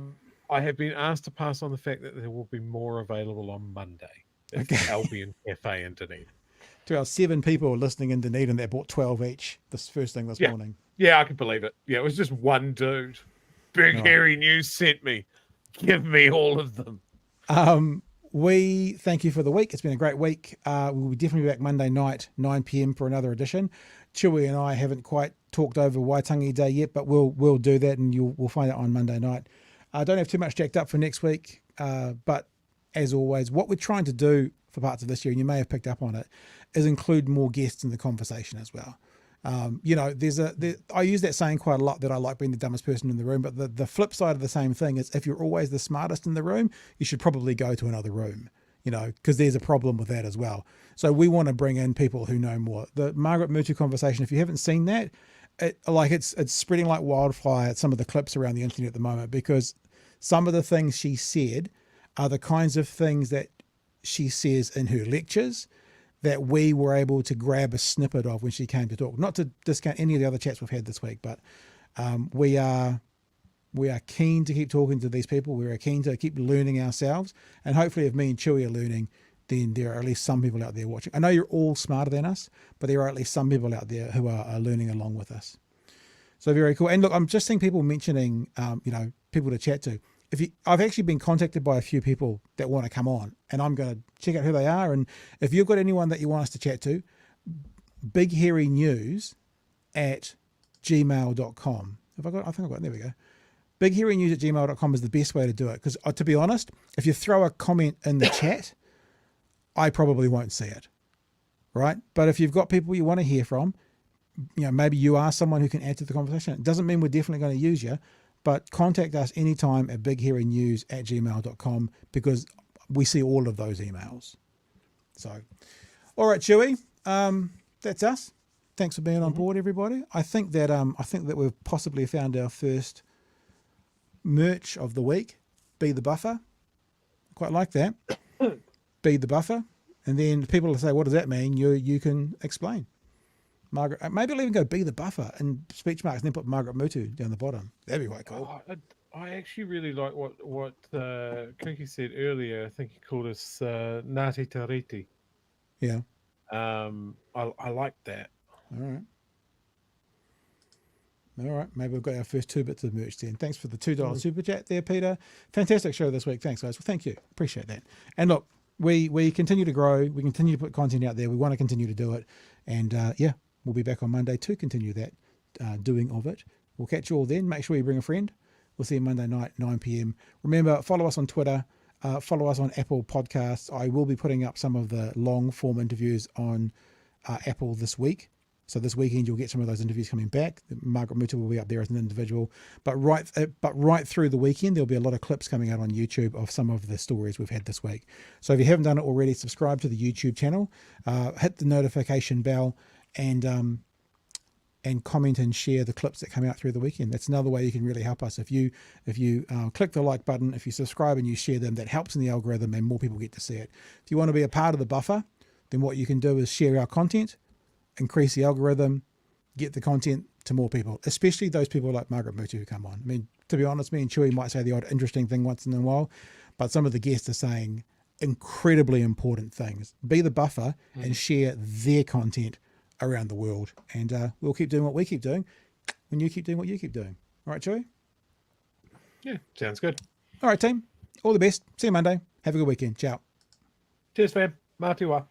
[SPEAKER 4] have been asked to pass on the fact that there will be more available on Monday at the Albion Cafe in Dunedin.
[SPEAKER 1] To our 7 people listening in Dunedin that bought 12 each this first thing this morning.
[SPEAKER 4] Yeah, I can believe it. Yeah, it was just one dude. Big Hairy News sent me. Give me all of them.
[SPEAKER 1] We thank you for the week. It's been a great week. We'll definitely be back Monday night, 9 p.m. for another edition. Chewy and I haven't quite talked over Waitangi Day yet, but we'll do that, and we'll find out on Monday night. I don't have too much jacked up for next week, but as always, what we're trying to do for parts of this year, and you may have picked up on it, is include more guests in the conversation as well. You know, I use that saying quite a lot, that I like being the dumbest person in the room, but the flip side of the same thing is, if you're always the smartest in the room, you should probably go to another room, you know, because there's a problem with that as well. So we want to bring in people who know more. The Margaret Mutu conversation, if you haven't seen that, it's spreading like wildfire, some of the clips around the internet at the moment, because some of the things she said are the kinds of things that she says in her lectures that we were able to grab a snippet of when she came to talk. Not to discount any of the other chats we've had this week, but we are keen to keep talking to these people. We are keen to keep learning ourselves. And hopefully if me and Chewy are learning, then there are at least some people out there watching. I know you're all smarter than us, but there are at least some people out there who are learning along with us. So very cool. And look, I'm just seeing people mentioning, people to chat to. I've actually been contacted by a few people that want to come on, and I'm going to check out who they are. And if you've got anyone that you want us to chat to, bighairynews@gmail.com. I think I've got it. There we go. bighairynews@gmail.com is the best way to do it. Because to be honest, if you throw a comment in the chat, I probably won't see it. Right. But if you've got people you want to hear from, maybe you are someone who can add to the conversation. It doesn't mean we're definitely going to use you. But contact us anytime at bighairynews@gmail.com, because we see all of those emails. So, all right, Chewy, that's us. Thanks for being on board, everybody. I think that we've possibly found our first merch of the week, Be the Buffer. Quite like that. Be the Buffer. And then people will say, what does that mean? You can explain. Margaret, maybe I'll even go Be the Buffer in speech marks and then put Margaret Mutu down the bottom. That'd be quite cool.
[SPEAKER 4] I actually really like what Kinky said earlier. I think he called us Ngāti Tariti.
[SPEAKER 1] Yeah.
[SPEAKER 4] I like that.
[SPEAKER 1] All right. Maybe we've got our first 2 bits of merch then. Thanks for the $2 super chat there, Peter. Fantastic show this week. Thanks, guys. Well, thank you. Appreciate that. And look, we continue to grow. We continue to put content out there. We want to continue to do it. And we'll be back on Monday to continue that doing of it. We'll catch you all then. Make sure you bring a friend. We'll see you Monday night, 9 p.m. Remember, follow us on Twitter. Follow us on Apple Podcasts. I will be putting up some of the long form interviews on Apple this week. So this weekend you'll get some of those interviews coming back. Margaret Mutu will be up there as an individual, but right through the weekend there'll be a lot of clips coming out on YouTube of some of the stories we've had this week. So if you haven't done it already, subscribe to the YouTube channel, hit the notification bell, and comment and share the clips that come out through the weekend. That's another way you can really help us. If you click the like button, if you subscribe and you share them, that helps in the algorithm and more people get to see it. If you want to be a part of the buffer, then what you can do is share our content, increase the algorithm, get the content to more people, especially those people like Margaret Mutu who come on. I mean, to be honest, me and Chewy might say the odd interesting thing once in a while, but some of the guests are saying incredibly important things. Be the buffer and share their content around the world. And we'll keep doing what we keep doing when you keep doing what you keep doing. All right, Chewy?
[SPEAKER 4] Yeah, sounds good.
[SPEAKER 1] All right, team. All the best. See you Monday. Have a good weekend. Ciao.
[SPEAKER 4] Cheers, fam. Mā te wā.